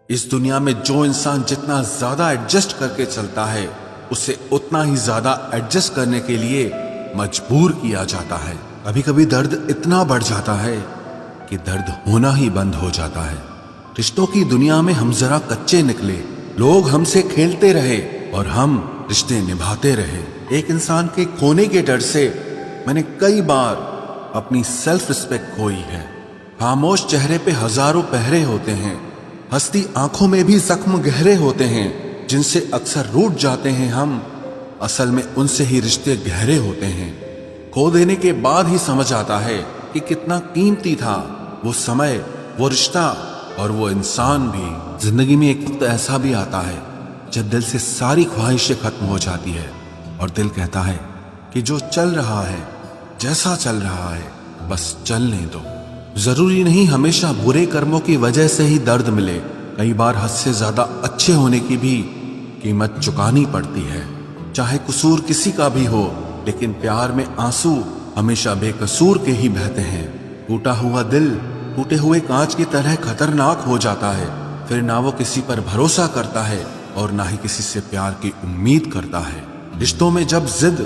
इस दुनिया में जो इंसान जितना ज्यादा एडजस्ट करके चलता है, उसे उतना ही ज्यादा एडजस्ट करने के लिए मजबूर किया जाता है। कभी कभी दर्द इतना बढ़ जाता है कि दर्द होना ही बंद हो जाता है। रिश्तों की दुनिया में हम जरा कच्चे निकले, लोग हमसे खेलते रहे और हम रिश्ते निभाते रहे। एक इंसान के खोने के डर से मैंने कई बार अपनी सेल्फ रिस्पेक्ट खोई है। खामोश चेहरे पे हजारों पहरे होते हैं, हंसती आंखों में भी जख्म गहरे होते हैं, जिनसे अक्सर रूठ जाते हैं हम, असल में उनसे ही रिश्ते गहरे होते हैं। खो देने के बाद ही समझ आता है कि कितना कीमती था वो समय, वो रिश्ता और वो इंसान भी। जिंदगी में एक वक्त ऐसा भी आता है जब दिल से सारी ख्वाहिशें खत्म हो जाती है और दिल कहता है कि जो चल रहा है, जैसा चल रहा है, बस चलने दो। जरूरी नहीं हमेशा बुरे कर्मों की वजह से ही दर्द मिले, कई बार हद से ज्यादा अच्छे होने की भी कीमत चुकानी पड़ती है। चाहे कसूर किसी का भी हो, लेकिन प्यार में आंसू हमेशा बेकसूर के ही बहते हैं। टूटा हुआ दिल टूटे हुए कांच की तरह खतरनाक हो जाता है। फिर ना वो किसी पर भरोसा करता है और ना ही किसी से प्यार की उम्मीद करता है। रिश्तों में जब जिद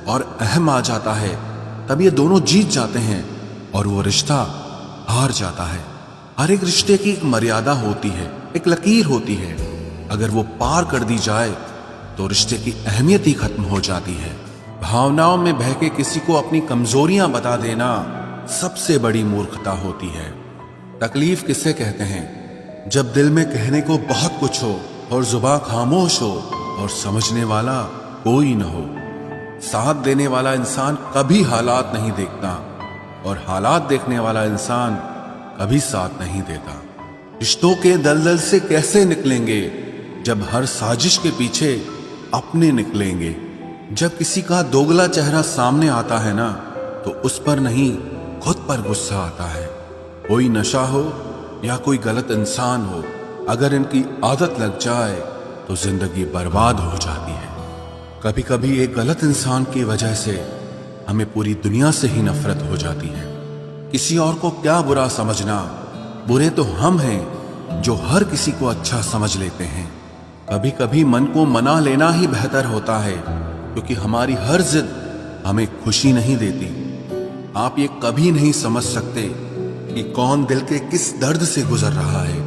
और अहम आ जाता है, तब ये दोनों जीत जाते हैं और वो रिश्ता हार जाता है। हर एक रिश्ते की एक मर्यादा होती है, एक लकीर होती है। अगर वो पार कर दी जाए तो रिश्ते की अहमियत ही खत्म हो जाती है। भावनाओं में बह के किसी को अपनी कमजोरियां बता देना सबसे बड़ी मूर्खता होती है। तकलीफ किसे कहते हैं? जब दिल में कहने को बहुत कुछ हो और जुबान खामोश हो और समझने वाला कोई न हो। साथ देने वाला इंसान कभी हालात नहीं देखता और हालात देखने वाला इंसान कभी साथ नहीं देता। रिश्तों के दलदल से कैसे निकलेंगे जब हर साजिश के पीछे अपने निकलेंगे। जब किसी का दोगला चेहरा सामने आता है ना, तो उस पर नहीं खुद पर गुस्सा आता है। कोई नशा हो या कोई गलत इंसान हो, अगर इनकी आदत लग जाए तो जिंदगी बर्बाद हो जाती है। कभी कभी एक गलत इंसान की वजह से हमें पूरी दुनिया से ही नफरत हो जाती है। किसी और को क्या बुरा समझना, बुरे तो हम हैं जो हर किसी को अच्छा समझ लेते हैं। कभी कभी मन को मना लेना ही बेहतर होता है, क्योंकि हमारी हर जिद हमें खुशी नहीं देती। आप ये कभी नहीं समझ सकते कि कौन दिल के किस दर्द से गुजर रहा है,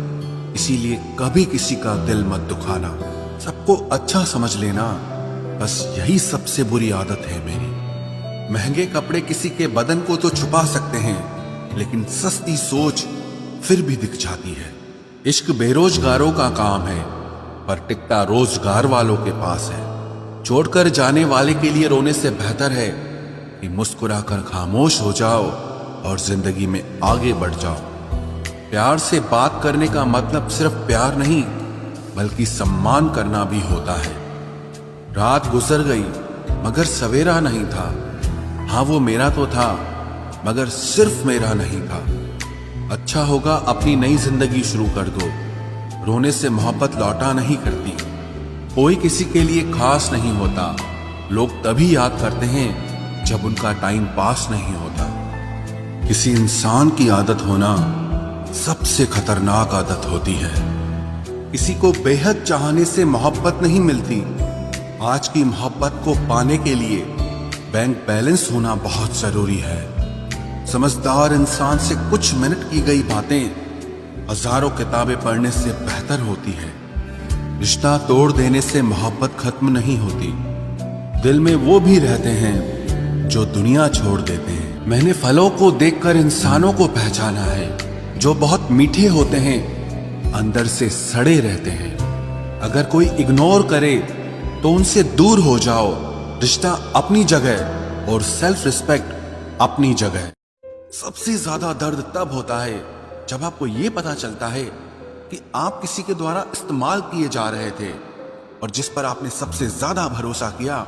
इसीलिए कभी किसी का दिल मत दुखाना। सबको अच्छा समझ लेना, बस यही सबसे बुरी आदत है मेरी। महंगे कपड़े किसी के बदन को तो छुपा सकते हैं, लेकिन सस्ती सोच फिर भी दिख जाती है। इश्क बेरोजगारों का काम है, पर टिकता रोजगार वालों के पास है। छोड़कर जाने वाले के लिए रोने से बेहतर है कि मुस्कुराकर खामोश हो जाओ और जिंदगी में आगे बढ़ जाओ। प्यार से बात करने का मतलब सिर्फ प्यार नहीं, बल्कि सम्मान करना भी होता है। रात गुजर गई मगर सवेरा नहीं था। हाँ, वो मेरा तो था, मगर सिर्फ मेरा नहीं था। अच्छा होगा अपनी नई जिंदगी शुरू कर दो। रोने से मोहब्बत लौटा नहीं करती। कोई किसी के लिए खास नहीं होता। लोग तभी याद करते हैं जब उनका टाइम पास नहीं होता। किसी इंसान की आदत होना सबसे खतरनाक आदत होती है। किसी को बेहद चाहने से मोहब्बत नहीं मिलती। आज की मोहब्बत को पाने के लिए बैंक बैलेंस होना बहुत जरूरी है। समझदार इंसान से कुछ मिनट की गई बातें हजारों किताबें पढ़ने से बेहतर होती है। रिश्ता तोड़ देने से मोहब्बत खत्म नहीं होती। दिल में वो भी रहते हैं जो दुनिया छोड़ देते हैं। मैंने फलों को देखकर इंसानों को पहचाना है, जो बहुत मीठे होते हैं, अंदर से सड़े रहते हैं। अगर कोई इग्नोर करे तो उनसे दूर हो जाओ। रिश्ता अपनी जगह और सेल्फ रिस्पेक्ट अपनी जगह। सबसे ज्यादा दर्द तब होता है जब आपको यह पता चलता है कि आप किसी के द्वारा इस्तेमाल किए जा रहे थे और जिस पर आपने सबसे ज्यादा भरोसा किया,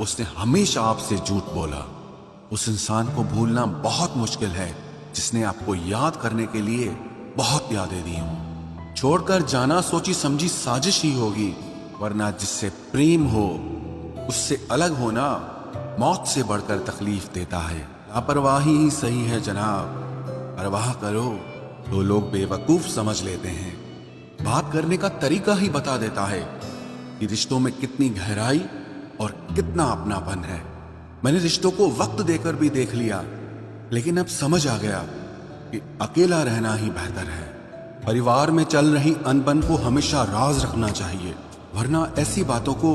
उसने हमेशा आपसे झूठ बोला। उस इंसान को भूलना बहुत मुश्किल है जिसने आपको याद करने के लिए बहुत यादें दी हों। छोड़कर जाना सोची समझी साजिश ही होगी, वरना जिससे प्रेम हो उससे अलग होना मौत से बढ़कर तकलीफ देता है। लापरवाही ही सही है जनाब, परवाह करो तो लोग बेवकूफ समझ लेते हैं। बात करने का तरीका ही बता देता है कि रिश्तों में कितनी गहराई और कितना अपनापन है। मैंने रिश्तों को वक्त देकर भी देख लिया, लेकिन अब समझ आ गया कि अकेला रहना ही बेहतर है। परिवार में चल रही अनबन को हमेशा राज रखना चाहिए, वरना ऐसी बातों को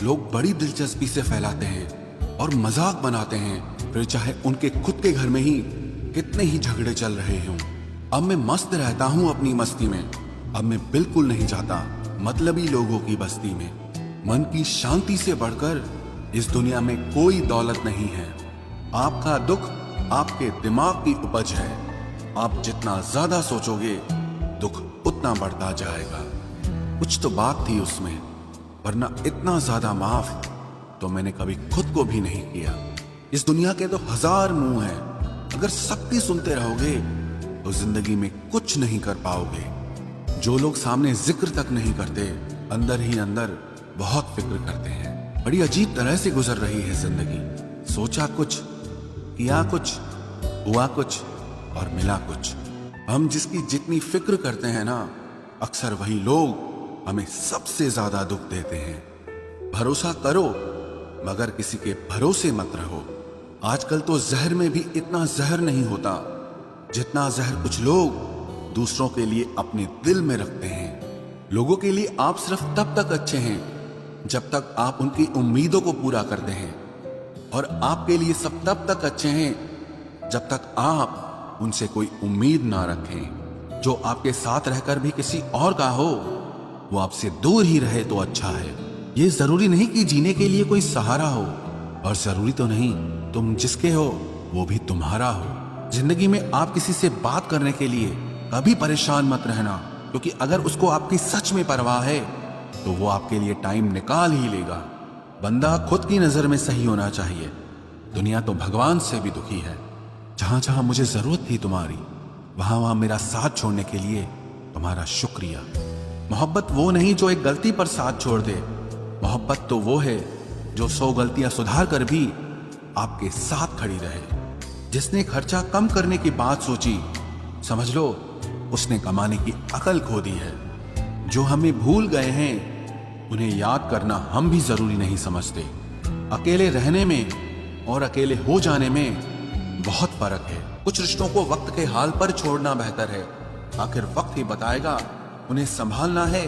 लोग बड़ी दिलचस्पी से फैलाते हैं और मजाक बनाते हैं, फिर चाहे उनके खुद के घर में ही कितने ही झगड़े चल रहे हों। अब मैं मस्त रहता हूं अपनी मस्ती में। अब मैं बिल्कुल नहीं चाहता मतलबी लोगों की बस्ती में। मन की शांति से बढ़कर इस दुनिया में कोई दौलत नहीं है। आपका दुख आपके दिमाग की उपज है। आप जितना ज्यादा सोचोगे दुख उतना बढ़ता जाएगा। कुछ तो बात थी उसमें, वरना इतना ज्यादा माफ तो मैंने कभी खुद को भी नहीं किया। इस दुनिया के तो 1000 मुंह हैं, अगर सबकी सुनते रहोगे तो जिंदगी में कुछ नहीं कर पाओगे। जो लोग सामने जिक्र तक नहीं करते, अंदर ही अंदर बहुत फिक्र करते हैं। बड़ी अजीब तरह से गुजर रही है जिंदगी। सोचा कुछ, किया कुछ, हुआ कुछ और मिला कुछ। हम जिसकी जितनी फिक्र करते हैं ना, अक्सर वही लोग हमें सबसे ज्यादा दुख देते हैं। भरोसा करो मगर किसी के भरोसे मत रहो। आजकल तो जहर में भी इतना जहर नहीं होता जितना जहर कुछ लोग दूसरों के लिए अपने दिल में रखते हैं। लोगों के लिए आप सिर्फ तब तक अच्छे हैं जब तक आप उनकी उम्मीदों को पूरा करते हैं, और आपके लिए सब तब तक अच्छे हैं जब तक आप उनसे कोई उम्मीद ना रखें। जो आपके साथ रहकर भी किसी और का हो, वो आपसे दूर ही रहे तो अच्छा है। ये जरूरी नहीं कि जीने के लिए कोई सहारा हो, और जरूरी तो नहीं तुम जिसके हो वो भी तुम्हारा हो। जिंदगी में आप किसी से बात करने के लिए कभी परेशान मत रहना, क्योंकि अगर उसको आपकी सच में परवाह है तो वो आपके लिए टाइम निकाल ही लेगा। बंदा खुद की नजर में सही होना चाहिए। दुनिया तो भगवान से भी दुखी है। जहां जहां मुझे जरूरत थी तुम्हारी, वहां वहां मेरा साथ छोड़ने के लिए तुम्हारा शुक्रिया। मोहब्बत वो नहीं जो एक गलती पर साथ छोड़ दे। मोहब्बत तो वो है जो 100 गलतियां सुधार कर भी आपके साथ खड़ी रहे। जिसने खर्चा कम करने की बात सोची, समझ लो उसने कमाने की अकल खो दी है। जो हमें भूल गए हैं उन्हें याद करना हम भी जरूरी नहीं समझते। अकेले रहने में और अकेले हो जाने में बहुत फर्क है। कुछ रिश्तों को वक्त के हाल पर छोड़ना बेहतर है। आखिर वक्त ही बताएगा उन्हें संभालना है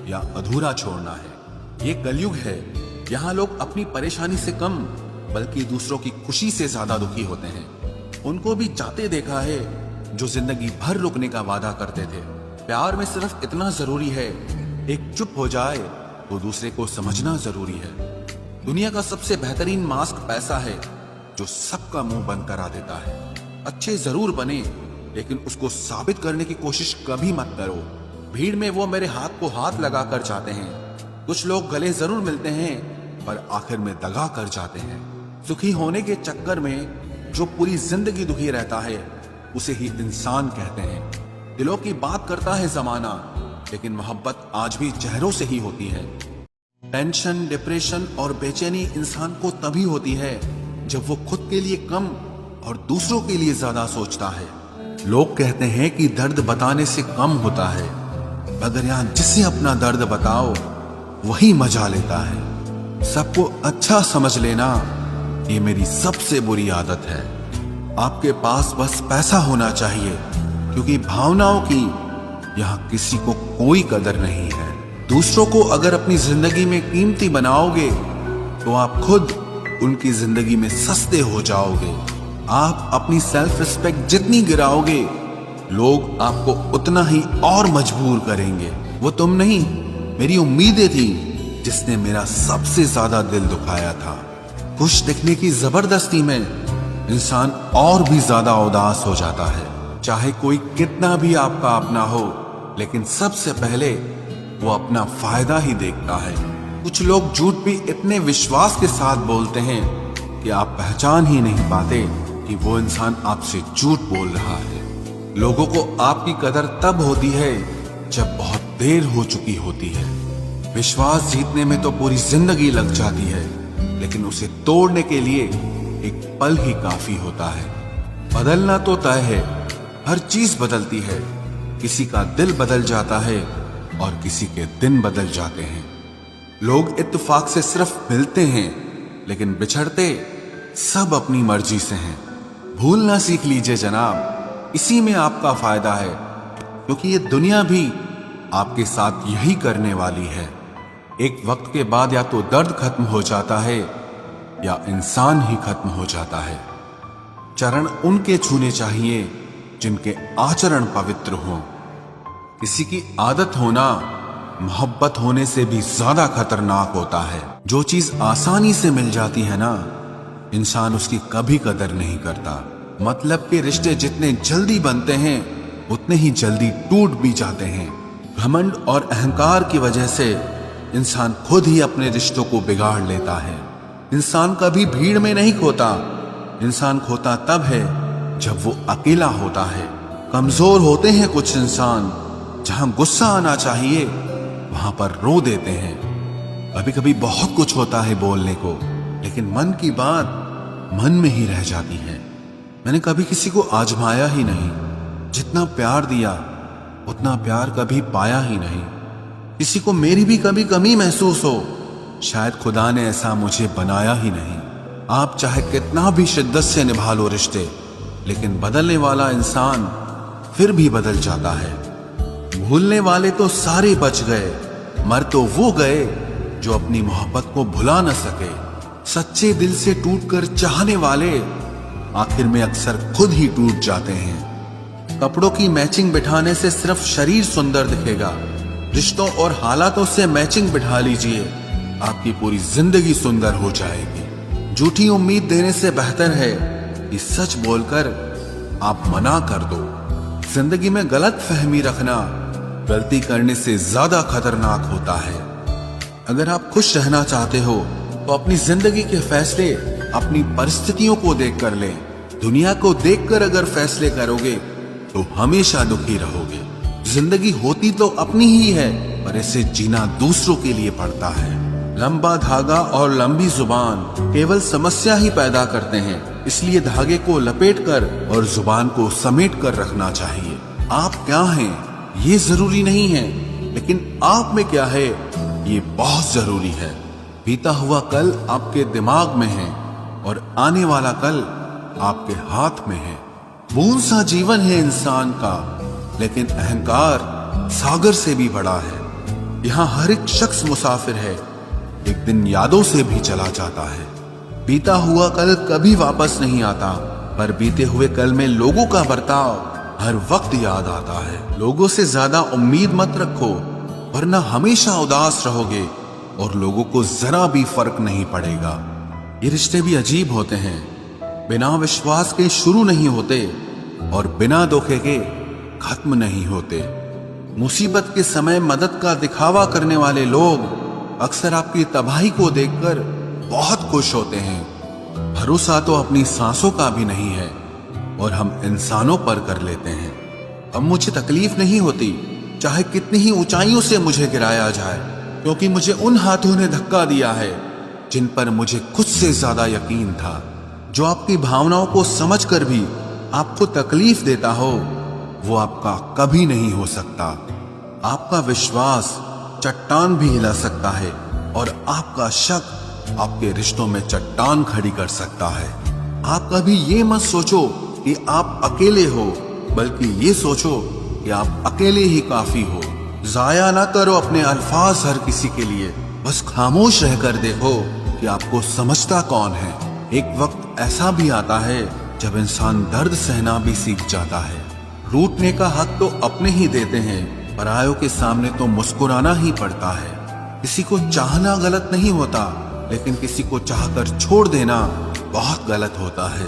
या अधूरा छोड़ना है। ये कलयुग है, यहाँ लोग अपनी परेशानी से कम बल्कि दूसरों की खुशी से ज्यादा दुखी होते हैं। उनको भी जाते देखा है जो जिंदगी भर रुकने का वादा करते थे। प्यार में सिर्फ इतना जरूरी है, एक चुप हो जाए तो दूसरे को समझना जरूरी है। दुनिया का सबसे बेहतरीन मास्क पैसा है, जो सबका मुंह बंद करा देता है। अच्छे जरूर बने, लेकिन उसको साबित करने की कोशिश कभी मत करो। भीड़ में वो मेरे हाथ को हाथ लगा कर जाते हैं। कुछ लोग गले जरूर मिलते हैं पर आखिर में दगा कर जाते हैं। सुखी होने के चक्कर में जो पूरी जिंदगी दुखी रहता है उसे ही इंसान कहते हैं। दिलों की बात करता है जमाना, लेकिन मोहब्बत आज भी चेहरों से ही होती है। टेंशन, डिप्रेशन और बेचैनी इंसान को तभी होती है जब वो खुद के लिए कम और दूसरों के लिए ज्यादा सोचता है। लोग कहते हैं कि दर्द बताने से कम होता है, मगर यहाँ जिसे अपना दर्द बताओ वही मजा लेता है। सबको अच्छा समझ लेना ये मेरी सबसे बुरी आदत है। आपके पास बस पैसा होना चाहिए, क्योंकि भावनाओं की यहाँ किसी को कोई कदर नहीं है। दूसरों को अगर अपनी जिंदगी में कीमती बनाओगे तो आप खुद उनकी जिंदगी में सस्ते हो जाओगे। आप अपनी सेल्फ रिस्पेक्ट जितनी गिराओगे, लोग आपको उतना ही और मजबूर करेंगे। वो तुम नहीं, मेरी उम्मीदें थी जिसने मेरा सबसे ज्यादा दिल दुखाया था। खुश दिखने की जबरदस्ती में इंसान और भी ज्यादा उदास हो जाता है। चाहे कोई कितना भी आपका अपना हो, लेकिन सबसे पहले वो अपना फायदा ही देखता है। कुछ लोग झूठ भी इतने विश्वास के साथ बोलते हैं कि आप पहचान ही नहीं पाते कि वो इंसान आपसे झूठ बोल रहा है। लोगों को आपकी कदर तब होती है जब बहुत देर हो चुकी होती है। विश्वास जीतने में तो पूरी जिंदगी लग जाती है, लेकिन उसे तोड़ने के लिए एक पल ही काफी होता है। बदलना तो तय है, हर चीज बदलती है। किसी का दिल बदल जाता है और किसी के दिन बदल जाते हैं। लोग इत्तेफाक से सिर्फ मिलते हैं, लेकिन बिछड़ते सब अपनी मर्जी से हैं। भूलना सीख लीजिए जनाब, इसी में आपका फायदा है, क्योंकि ये दुनिया भी आपके साथ यही करने वाली है। एक वक्त के बाद या तो दर्द खत्म हो जाता है या इंसान ही खत्म हो जाता है। चरण उनके छूने चाहिए जिनके आचरण पवित्र हों। किसी की आदत होना मोहब्बत होने से भी ज्यादा खतरनाक होता है। जो चीज आसानी से मिल जाती है ना, इंसान उसकी कभी कदर नहीं करता। मतलब के रिश्ते जितने जल्दी बनते हैं उतने ही जल्दी टूट भी जाते हैं। घमंड और अहंकार की वजह से इंसान खुद ही अपने रिश्तों को बिगाड़ लेता है। इंसान कभी भीड़ में नहीं खोता, इंसान खोता तब है जब वो अकेला होता है। कमजोर होते हैं कुछ इंसान, जहां गुस्सा आना चाहिए वहां पर रो देते हैं। कभी कभी बहुत कुछ होता है बोलने को, लेकिन मन की बात मन में ही रह जाती है। मैंने कभी किसी को आजमाया ही नहीं, जितना प्यार दिया उतना प्यार कभी पाया ही नहीं। किसी को मेरी भी कभी कमी महसूस हो, शायद खुदा ने ऐसा मुझे बनाया ही नहीं। आप चाहे कितना भी शिद्दत से निभा लो रिश्ते, लेकिन बदलने वाला इंसान फिर भी बदल जाता है। भूलने वाले तो सारे बच गए, मर तो वो गए जो अपनी मोहब्बत को भुला न सके। सच्चे दिल से टूटकर चाहने वाले आखिर में अक्सर खुद ही टूट जाते हैं। कपड़ों की मैचिंग बिठाने से सिर्फ शरीर सुंदर दिखेगा, रिश्तों और हालातों से मैचिंग बिठा लीजिए, आपकी पूरी जिंदगी सुंदर हो जाएगी। झूठी उम्मीद देने से बेहतर है कि सच बोलकर आप मना कर दो। जिंदगी में गलत फहमी रखना गलती करने से ज्यादा खतरनाक होता है। अगर आप खुश रहना चाहते हो तो अपनी जिंदगी के फैसले अपनी परिस्थितियों को देखकर लें। दुनिया को देखकर अगर फैसले करोगे तो हमेशा दुखी रहोगे। जिंदगी होती तो अपनी ही है, पर इसे जीना दूसरों के लिए पड़ता है। लंबा धागा और लंबी जुबान केवल समस्या ही पैदा करते हैं, इसलिए धागे को लपेटकर और जुबान को समेट कर रखना चाहिए। आप क्या हैं ये जरूरी नहीं है, लेकिन आप में क्या है ये बहुत जरूरी है। बीता हुआ कल आपके दिमाग में है और आने वाला कल आपके हाथ में है। बूंद सा जीवन है इंसान का, लेकिन अहंकार सागर से भी बड़ा है। यहाँ हर एक शख्स मुसाफिर है, एक दिन यादों से भी चला जाता है। बीता हुआ कल कभी वापस नहीं आता, पर बीते हुए कल में लोगों का बर्ताव हर वक्त याद आता है। लोगों से ज्यादा उम्मीद मत रखो, वरना हमेशा उदास रहोगे और लोगों को जरा भी फर्क नहीं पड़ेगा। ये रिश्ते भी अजीब होते हैं, बिना विश्वास के शुरू नहीं होते और बिना धोखे के खत्म नहीं होते। मुसीबत के समय मदद का दिखावा करने वाले लोग अक्सर आपकी तबाही को देखकर बहुत खुश होते हैं। भरोसा तो अपनी सांसों का भी नहीं है और हम इंसानों पर कर लेते हैं। अब मुझे तकलीफ नहीं होती चाहे कितनी ही ऊंचाइयों से मुझे गिराया जाए, क्योंकि मुझे उन हाथों ने धक्का दिया है जिन पर मुझे खुद से ज्यादा यकीन था। जो आपकी भावनाओं को समझकर भी आपको तकलीफ देता हो, वो आपका कभी नहीं हो सकता। आपका विश्वास चट्टान भी हिला सकता है और आपका शक आपके रिश्तों में चट्टान खड़ी कर सकता है। आप कभी ये मत सोचो कि आप अकेले हो, बल्कि ये सोचो कि आप अकेले ही काफी हो। जाया ना करो अपने अल्फाज हर किसी के लिए, बस खामोश रहकर देखो कि आपको समझता कौन है। एक वक्त ऐसा भी आता है जब इंसान दर्द सहना भी सीख जाता है। रूठने का हक तो अपने ही देते हैं, परायों के सामने तो मुस्कुराना ही पड़ता है। किसी को चाहना गलत नहीं होता, लेकिन किसी को चाहकर छोड़ देना बहुत गलत होता है।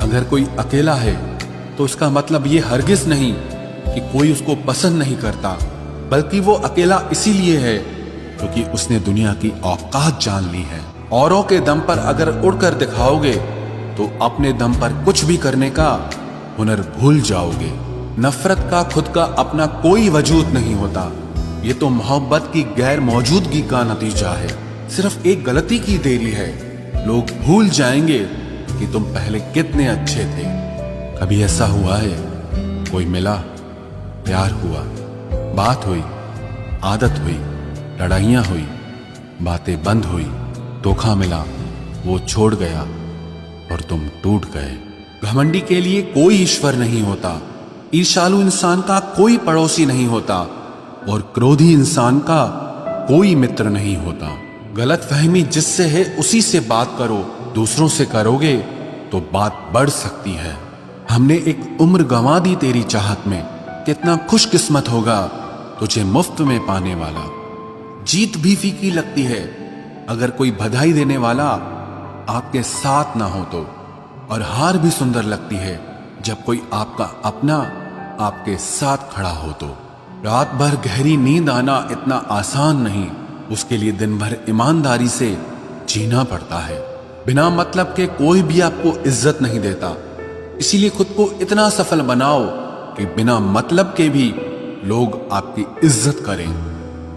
अगर कोई अकेला है तो उसका मतलब ये हरगिज नहीं कि कोई उसको पसंद नहीं करता, बल्कि वो अकेला इसीलिए है क्योंकि उसने दुनिया की औकात जान ली है। औरों के दम पर अगर उड़कर दिखाओगे तो अपने दम पर कुछ भी करने का हुनर भूल जाओगे। नफरत का खुद का अपना कोई वजूद नहीं होता, ये तो मोहब्बत की गैर मौजूदगी का नतीजा है। सिर्फ एक गलती की देरी है, लोग भूल जाएंगे कि तुम पहले कितने अच्छे थे। कभी ऐसा हुआ है कोई मिला, प्यार हुआ, बात हुई, आदत हुई, लड़ाइयां हुई, बातें बंद हुई, धोखा मिला, वो छोड़ गया और तुम टूट गए। घमंडी के लिए कोई ईश्वर नहीं होता, ईर्ष्यालु इंसान का कोई पड़ोसी नहीं होता और क्रोधी इंसान का कोई मित्र नहीं होता। गलतफहमी जिससे है उसी से बात करो, दूसरों से करोगे तो बात बढ़ सकती है। हमने एक उम्र गंवा दी तेरी चाहत में, कितना खुशकिस्मत होगा तुझे मुफ्त में पाने वाला। जीत भी फीकी लगती है अगर कोई बधाई देने वाला आपके साथ ना हो तो, और हार भी सुंदर लगती है जब कोई आपका अपना आपके साथ खड़ा हो तो। रात भर गहरी नींद आना इतना आसान नहीं, उसके लिए दिन भर ईमानदारी से जीना पड़ता है। बिना मतलब के कोई भी आपको इज्जत नहीं देता, इसीलिए खुद को इतना सफल बनाओ कि बिना मतलब के भी लोग आपकी इज्जत करें।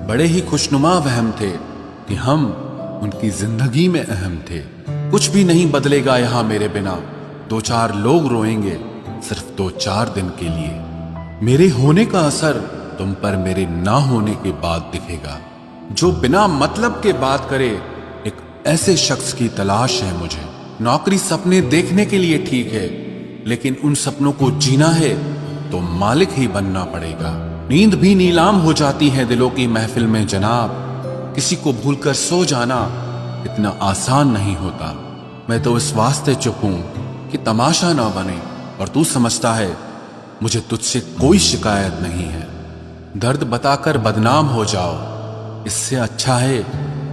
बड़े ही खुशनुमा वहम थे कि हम उनकी जिंदगी में अहम थे। कुछ भी नहीं बदलेगा यहां मेरे बिना, दो चार लोग रोएंगे सिर्फ 2-4 दिन के लिए। मेरे होने का असर तुम पर मेरे ना होने के बाद दिखेगा। जो बिना मतलब के बात करे, एक ऐसे शख्स की तलाश है मुझे। नौकरी सपने देखने के लिए ठीक है, लेकिन उन सपनों को जीना है तो मालिक ही बनना पड़ेगा। नींद भी नीलाम हो जाती है दिलों की महफिल में जनाब, किसी को भूलकर सो जाना इतना आसान नहीं होता। मैं तो इस वास्ते चुप हूं कि तमाशा ना बने, और तू समझता है मुझे तुझसे कोई शिकायत नहीं है। दर्द बताकर बदनाम हो जाओ, इससे अच्छा है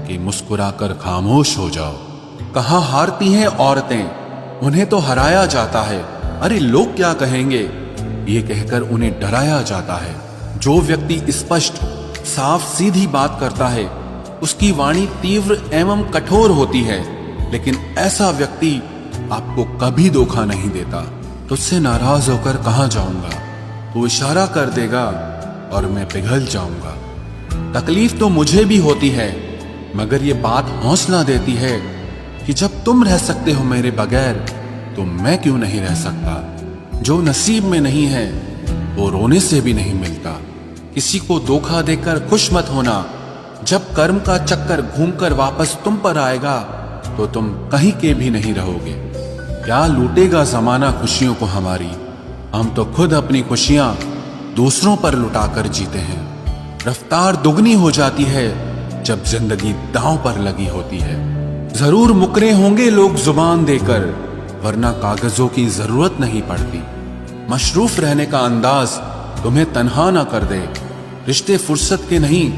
कि मुस्कुराकर खामोश हो जाओ। कहां हारती हैं औरतें, उन्हें तो हराया जाता है। अरे लोग क्या कहेंगे, ये कहकर उन्हें डराया जाता है। जो व्यक्ति स्पष्ट साफ सीधी बात करता है, उसकी वाणी तीव्र एवं कठोर होती है, लेकिन ऐसा व्यक्ति आपको कभी धोखा नहीं देता। तुझसे नाराज होकर कहां जाऊंगा, तू इशारा कर देगा और मैं पिघल जाऊंगा। तकलीफ तो मुझे भी होती है, मगर ये बात हौसला देती है कि जब तुम रह सकते हो मेरे बगैर, तो मैं क्यों नहीं रह सकता। जो नसीब में नहीं है वो रोने से भी नहीं मिलता। किसी को धोखा देकर खुश मत होना, जब कर्म का चक्कर घूमकर वापस तुम पर आएगा तो तुम कहीं के भी नहीं रहोगे। क्या लूटेगा जमाना खुशियों को हमारी, हम तो खुद अपनी खुशियां दूसरों पर लुटाकर जीते हैं। रफ्तार दुगनी हो जाती है जब जिंदगी दांव पर लगी होती है। जरूर मुकरे होंगे लोग जुबान देकर, वरना कागजों की जरूरत नहीं पड़ती। मशरूफ रहने का अंदाज तुम्हें तन्हा ना कर दे। रिश्ते फुर्सत के नहीं,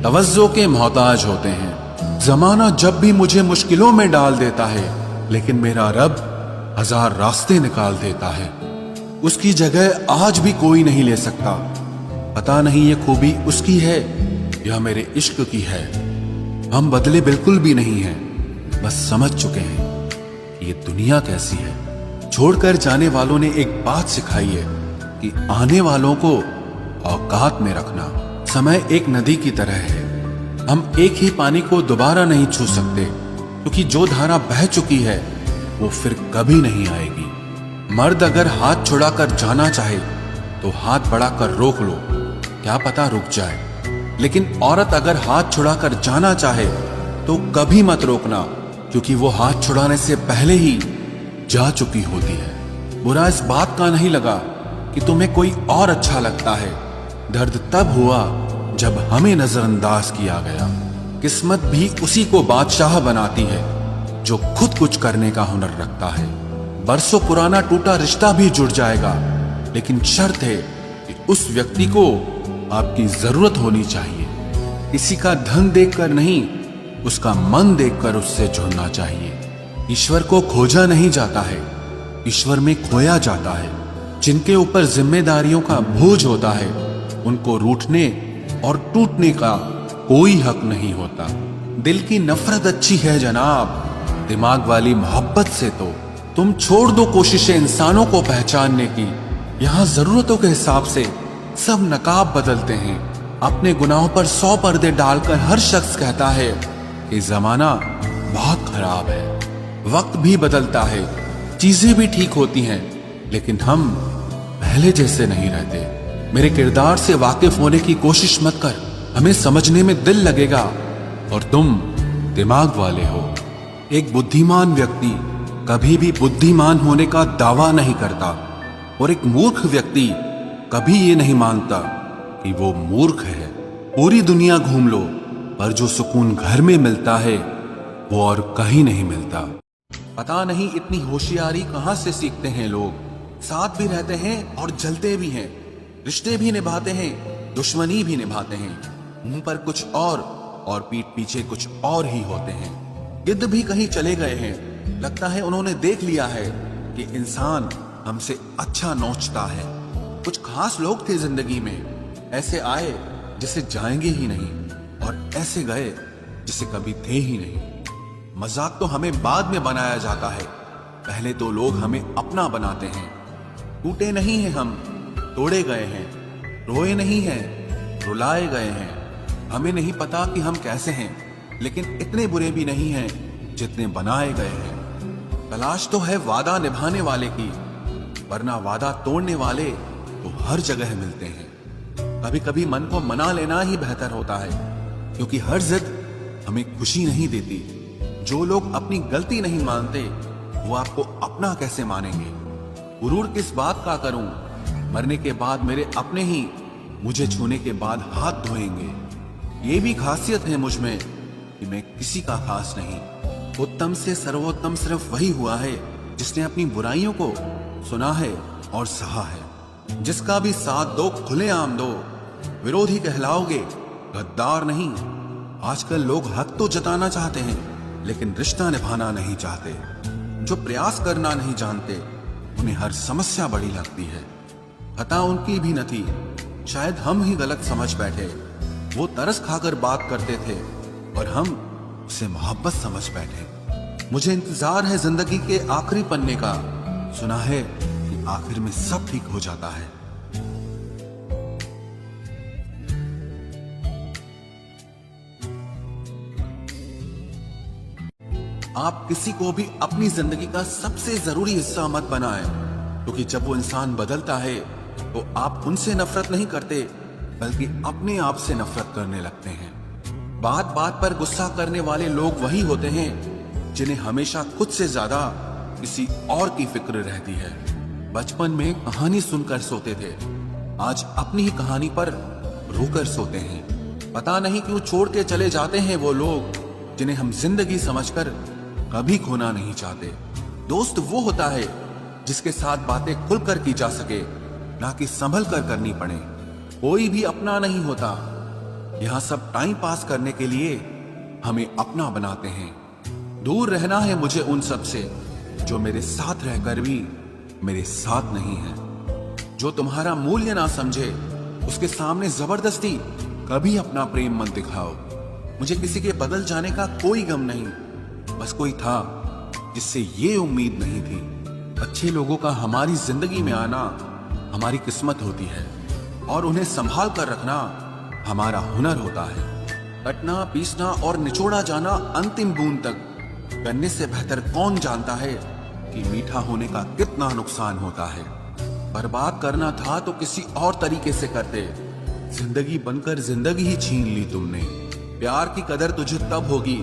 तवज्जो के मोहताज होते हैं। जमाना जब भी मुझे मुश्किलों में डाल देता है, लेकिन मेरा रब 1000 रास्ते निकाल देता है। उसकी जगह आज भी कोई नहीं ले सकता। पता नहीं ये खूबी उसकी है या मेरे इश्क की है। हम बदले बिल्कुल भी नहीं हैं, बस समझ चुके हैं कि ये दुनिया कैसी है। छोड़कर जाने वालों ने एक बात सिखाई है कि आने वालों को औकात में रखना। समय एक नदी की तरह है, हम एक ही पानी को दोबारा नहीं छू सकते, क्योंकि जो धारा बह चुकी है वो फिर कभी नहीं आएगी। मर्द अगर हाथ छुड़ाकर जाना चाहे तो हाथ बढ़ाकर रोक लो, क्या पता रुक जाए। लेकिन औरत अगर हाथ छुड़ाकर जाना चाहे तो कभी मत रोकना, क्योंकि वो हाथ छुड़ाने से पहले ही जा चुकी होती है। बुरा इस बात का नहीं लगा कि तुम्हें कोई और अच्छा लगता है। दर्द तब हुआ जब हमें नजरअंदाज किया गया। किस्मत भी उसी को बादशाह बनाती है जो खुद कुछ करने का हुनर रखता है। बरसों पुराना टूटा रिश्ता भी जुड़ जाएगा, लेकिन शर्त है कि उस व्यक्ति को आपकी जरूरत होनी चाहिए। किसी का धन देखकर नहीं, उसका मन देखकर उससे जुड़ना चाहिए। ईश्वर को खोजा नहीं जाता है, ईश्वर में खोया जाता है। जिनके ऊपर जिम्मेदारियों का बोझ होता है, उनको रूठने और टूटने का कोई हक नहीं होता। दिल की नफरत अच्छी है जनाब, दिमाग वाली मोहब्बत से तो तुम छोड़ दो कोशिशें इंसानों को पहचानने की। यहाँ जरूरतों के हिसाब से सब नकाब बदलते हैं। अपने गुनाहों पर 100 पर्दे डालकर हर शख्स कहता है कि जमाना बहुत खराब है। वक्त भी बदलता है, चीजें भी ठीक होती हैं, लेकिन हम पहले जैसे नहीं रहते। मेरे किरदार से वाकिफ होने की कोशिश मत कर, हमें समझने में दिल लगेगा और तुम दिमाग वाले हो। एक बुद्धिमान व्यक्ति कभी भी बुद्धिमान होने का दावा नहीं करता और एक मूर्ख व्यक्ति कभी ये नहीं मानता कि वो मूर्ख है। पूरी दुनिया घूम लो, पर जो सुकून घर में मिलता है वो और कहीं नहीं मिलता। पता नहीं इतनी होशियारी कहां से सीखते हैं लोग। साथ भी रहते हैं और जलते भी हैं, रिश्ते भी निभाते हैं, दुश्मनी भी निभाते हैं। मुंह पर कुछ और पीठ पीछे कुछ और ही होते हैं। गिद्ध भी कहीं चले गए हैं, लगता है उन्होंने देख लिया है कि इंसान हमसे अच्छा नोचता है। कुछ खास लोग थे जिंदगी में, ऐसे आए जिसे जाएंगे ही नहीं और ऐसे गए जिसे कभी थे ही नहीं। मजाक तो हमें बाद में बनाया जाता है, पहले तो लोग हमें अपना बनाते हैं। टूटे नहीं हैं हम, तोड़े गए हैं। रोए नहीं हैं, रुलाए गए हैं। हमें नहीं पता कि हम कैसे हैं, लेकिन इतने बुरे भी नहीं हैं जितने बनाए गए हैं। तलाश तो है वादा निभाने वाले की, वरना वादा तोड़ने वाले तो हर जगह मिलते हैं। कभी कभी मन को मना लेना ही बेहतर होता है, क्योंकि हर जिद हमें खुशी नहीं देती। जो लोग अपनी गलती नहीं मानते वो आपको अपना कैसे मानेंगे। गुरूर किस बात का करूं, मरने के बाद मेरे अपने ही मुझे छूने के बाद हाथ धोएंगे। ये भी खासियत है मुझ में कि मैं किसी का खास नहीं। उत्तम से सर्वोत्तम सिर्फ वही हुआ है जिसने अपनी बुराइयों को सुना है और सहा है। जिसका भी साथ दो खुलेआम दो, विरोधी कहलाओगे, गद्दार नहीं। आजकल लोग हक तो जताना चाहते हैं, लेकिन रिश्ता निभाना नहीं चाहते। जो प्रयास करना नहीं जानते उन्हें हर समस्या बड़ी लगती है। खता उनकी भी न थी, शायद हम ही गलत समझ बैठे। वो तरस खाकर बात करते थे और हम उसे मोहब्बत समझ बैठे। मुझे इंतजार है जिंदगी के आखिरी पन्ने का, सुना है कि आखिर में सब ठीक हो जाता है। आप किसी को भी अपनी जिंदगी का सबसे जरूरी हिस्सा मत बनाएं, क्योंकि जब वो इंसान बदलता है तो आप उनसे नफरत नहीं करते, बल्कि अपने आप से नफरत करने लगते हैं। बात बात पर गुस्सा करने वाले लोग वही होते हैं जिन्हें हमेशा खुद से ज्यादा किसी और की फिक्र रहती है। बचपन में कहानी सुनकर सोते थे, आज अपनी ही कहानी पर रोकर सोते हैं। पता नहीं क्यों छोड़ के चले जाते हैं वो लोग जिन्हें हम जिंदगी समझकर कभी खोना नहीं चाहते। दोस्त वो होता है जिसके साथ बातें खुलकर की जा सके, ना कि संभल कर करनी पड़े। कोई भी अपना नहीं होता, यहाँ सब टाइम पास करने के लिए हमें अपना बनाते हैं। दूर रहना है मुझे उन सब से जो मेरे साथ रहकर भी मेरे साथ नहीं है। जो तुम्हारा मूल्य ना समझे उसके सामने जबरदस्ती कभी अपना प्रेम मत दिखाओ। मुझे किसी के बदल जाने का कोई गम नहीं, बस कोई था जिससे ये उम्मीद नहीं थी। अच्छे लोगों का हमारी जिंदगी में आना हमारी किस्मत होती है और उन्हें संभाल कर रखना हमारा हुनर होता है। कटना, पीसना और निचोड़ा जाना अंतिम बूंद तक करने से बेहतर कौन जानता है कि मीठा होने का कितना नुकसान होता है। बर्बाद करना था तो किसी और तरीके से करते, जिंदगी बनकर जिंदगी ही छीन ली तुमने। प्यार की कदर तुझे तब होगी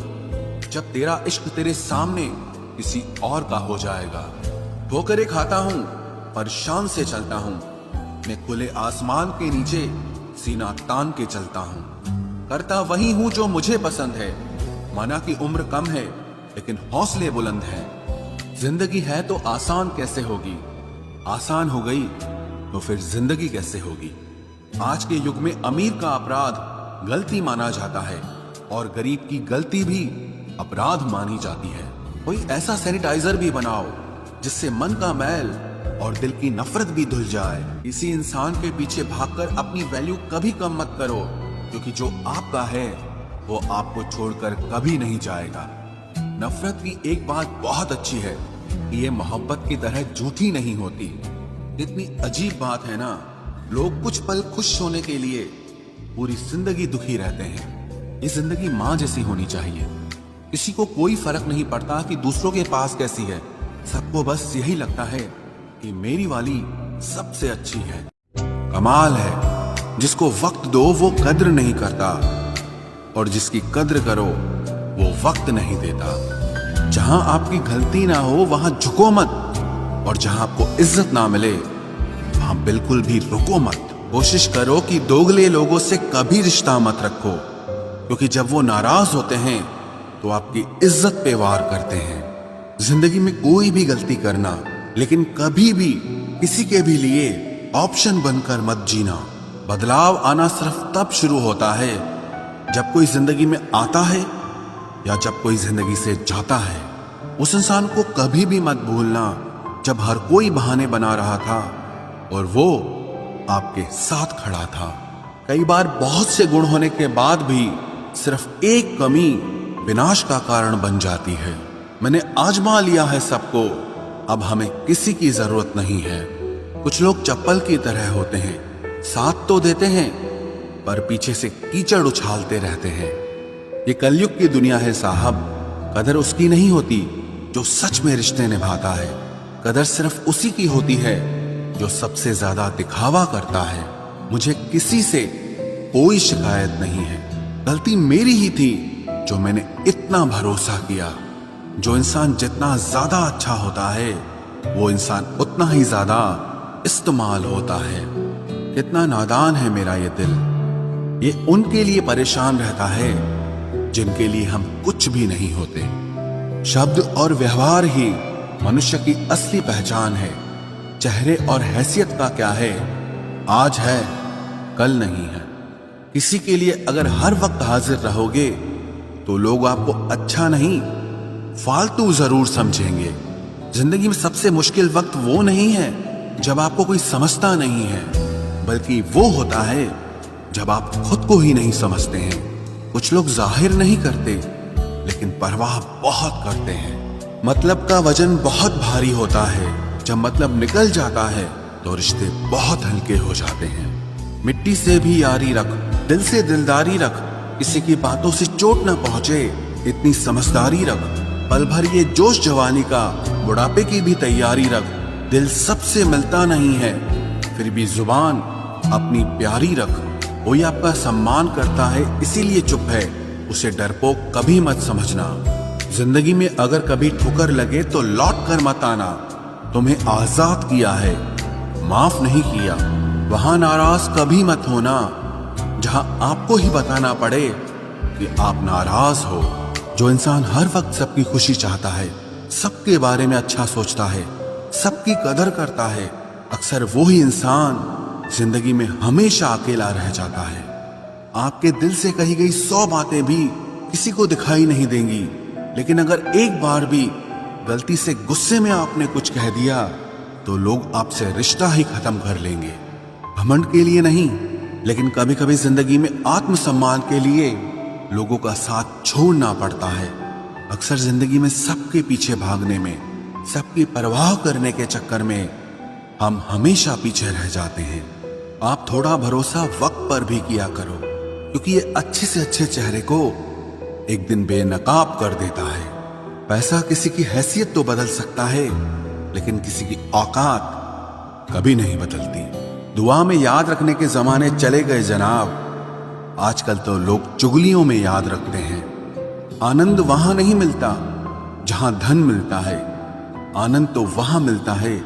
जब तेरा इश्क तेरे सामने किसी और का हो जाएगा। ठोकरें खाता हूं पर शान से चलता हूं, मैं खुले आसमान के नीचे सीना तान के चलता हूं। करता वही हूं जो मुझे पसंद है, माना कि उम्र कम है लेकिन हौसले बुलंद हैं। जिंदगी है तो आसान कैसे होगी, आसान हो गई तो फिर जिंदगी कैसे होगी। आज के युग में अमीर का अपराध गलती माना जाता है और गरीब की गलती भी अपराध मानी जाती है। कोई ऐसा सैनिटाइजर भी बनाओ जिससे मन का मैल और दिल की नफरत भी धुल जाए। किसी इंसान के पीछे भागकर अपनी वैल्यू कभी कम मत करो, क्योंकि जो आपका है वो आपको छोड़कर कभी नहीं जाएगा। नफरत की एक बात बहुत अच्छी है कि ये मोहब्बत की तरह झूठी नहीं होती। इतनी अजीब बात है ना, लोग कुछ पल खुश होने के लिए पूरी जिंदगी दुखी रहते हैं। ये जिंदगी माँ जैसी होनी चाहिए। किसी को कोई फर्क नहीं पड़ता कि दूसरों के पास कैसी है, सबको बस यही लगता है कि मेरी वाली सबसे अच्छी है। कमाल है, जिसको वक्त दो वो कद्र नहीं करता, और जिसकी कद्र करो वो वक्त नहीं देता। जहां आपकी गलती ना हो वहां झुको मत, और जहां आपको इज्जत ना मिले वहां बिल्कुल भी रुको मत। कोशिश करो कि दोगले लोगों से कभी रिश्ता मत रखो, क्योंकि जब वो नाराज होते हैं तो आपकी इज्जत पे वार करते हैं। जिंदगी में कोई भी गलती करना, लेकिन कभी भी किसी के भी लिए ऑप्शन बनकर मत जीना। बदलाव आना सिर्फ तब शुरू होता है जब कोई जिंदगी में आता है या जब कोई जिंदगी से जाता है। उस इंसान को कभी भी मत भूलना जब हर कोई बहाने बना रहा था और वो आपके साथ खड़ा था। कई बार बहुत से गुण होने के बाद भी सिर्फ एक कमी विनाश का कारण बन जाती है। मैंने आजमा लिया है सबको, अब हमें किसी की जरूरत नहीं है। कुछ लोग चप्पल की तरह होते हैं, साथ तो देते हैं पर पीछे से कीचड़ उछालते रहते हैं। ये कलयुग की दुनिया है साहब। कदर उसकी नहीं होती जो सच में रिश्ते निभाता है। कदर सिर्फ उसी की होती है जो सबसे ज्यादा दिखावा करता है। मुझे किसी से कोई शिकायत नहीं है। गलती मेरी ही थी जो मैंने इतना भरोसा किया। जो इंसान जितना ज्यादा अच्छा होता है वो इंसान उतना ही ज्यादा इस्तेमाल होता है। कितना नादान है मेरा ये दिल, ये उनके लिए परेशान रहता है जिनके लिए हम कुछ भी नहीं होते। शब्द और व्यवहार ही मनुष्य की असली पहचान है। चेहरे और हैसियत का क्या है, आज है कल नहीं है। किसी के लिए अगर हर वक्त हाजिर रहोगे तो लोग आपको अच्छा नहीं फालतू जरूर समझेंगे। जिंदगी में सबसे मुश्किल वक्त वो नहीं है जब आपको कोई समझता नहीं है, बल्कि वो होता है जब आप खुद को ही नहीं समझते हैं। कुछ लोग जाहिर नहीं करते लेकिन परवाह बहुत करते हैं। मतलब का वजन बहुत भारी होता है, जब मतलब निकल जाता है तो रिश्ते बहुत हल्के हो जाते हैं। मिट्टी से भी यारी रख, दिल से दिलदारी रख, किसी की बातों से चोट ना पहुंचे इतनी समझदारी रख। पल भर ये जोश जवानी का, बुढ़ापे की भी तैयारी रख। दिल सबसे मिलता नहीं है फिर भी जुबान अपनी प्यारी रख। कोई आपका सम्मान करता है इसीलिए चुप है, उसे डरपोक कभी मत समझना। जिंदगी में अगर कभी ठुकर लगे तो लौट कर मत आना। तुम्हें आजाद किया है, माफ नहीं किया। वहां नाराज कभी मत होना जहां आपको ही बताना पड़े कि आप नाराज हो। जो इंसान हर वक्त सबकी खुशी चाहता है, सबके बारे में अच्छा सोचता है, सबकी कदर करता है, अक्सर वो ही इंसान जिंदगी में हमेशा अकेला रह जाता है। आपके दिल से कही गई 100 बातें भी किसी को दिखाई नहीं देंगी, लेकिन अगर एक बार भी गलती से गुस्से में आपने कुछ कह दिया तो लोग आपसे रिश्ता ही खत्म कर लेंगे। घमंड के लिए नहीं, लेकिन कभी कभी जिंदगी में आत्मसम्मान के लिए लोगों का साथ छोड़ना पड़ता है। अक्सर जिंदगी में सबके पीछे भागने में, सबकी परवाह करने के चक्कर में हम हमेशा पीछे रह जाते हैं। आप थोड़ा भरोसा वक्त पर भी किया करो, क्योंकि ये अच्छे से अच्छे चेहरे को एक दिन बेनकाब कर देता है। पैसा किसी की हैसियत तो बदल सकता है, लेकिन किसी की औकात कभी नहीं बदलती। दुआ में याद रखने के जमाने चले गए जनाब, आजकल तो लोग चुगलियों में याद रखते हैं। आनंद वहां नहीं मिलता जहां धन मिलता है, आनंद तो वहां मिलता है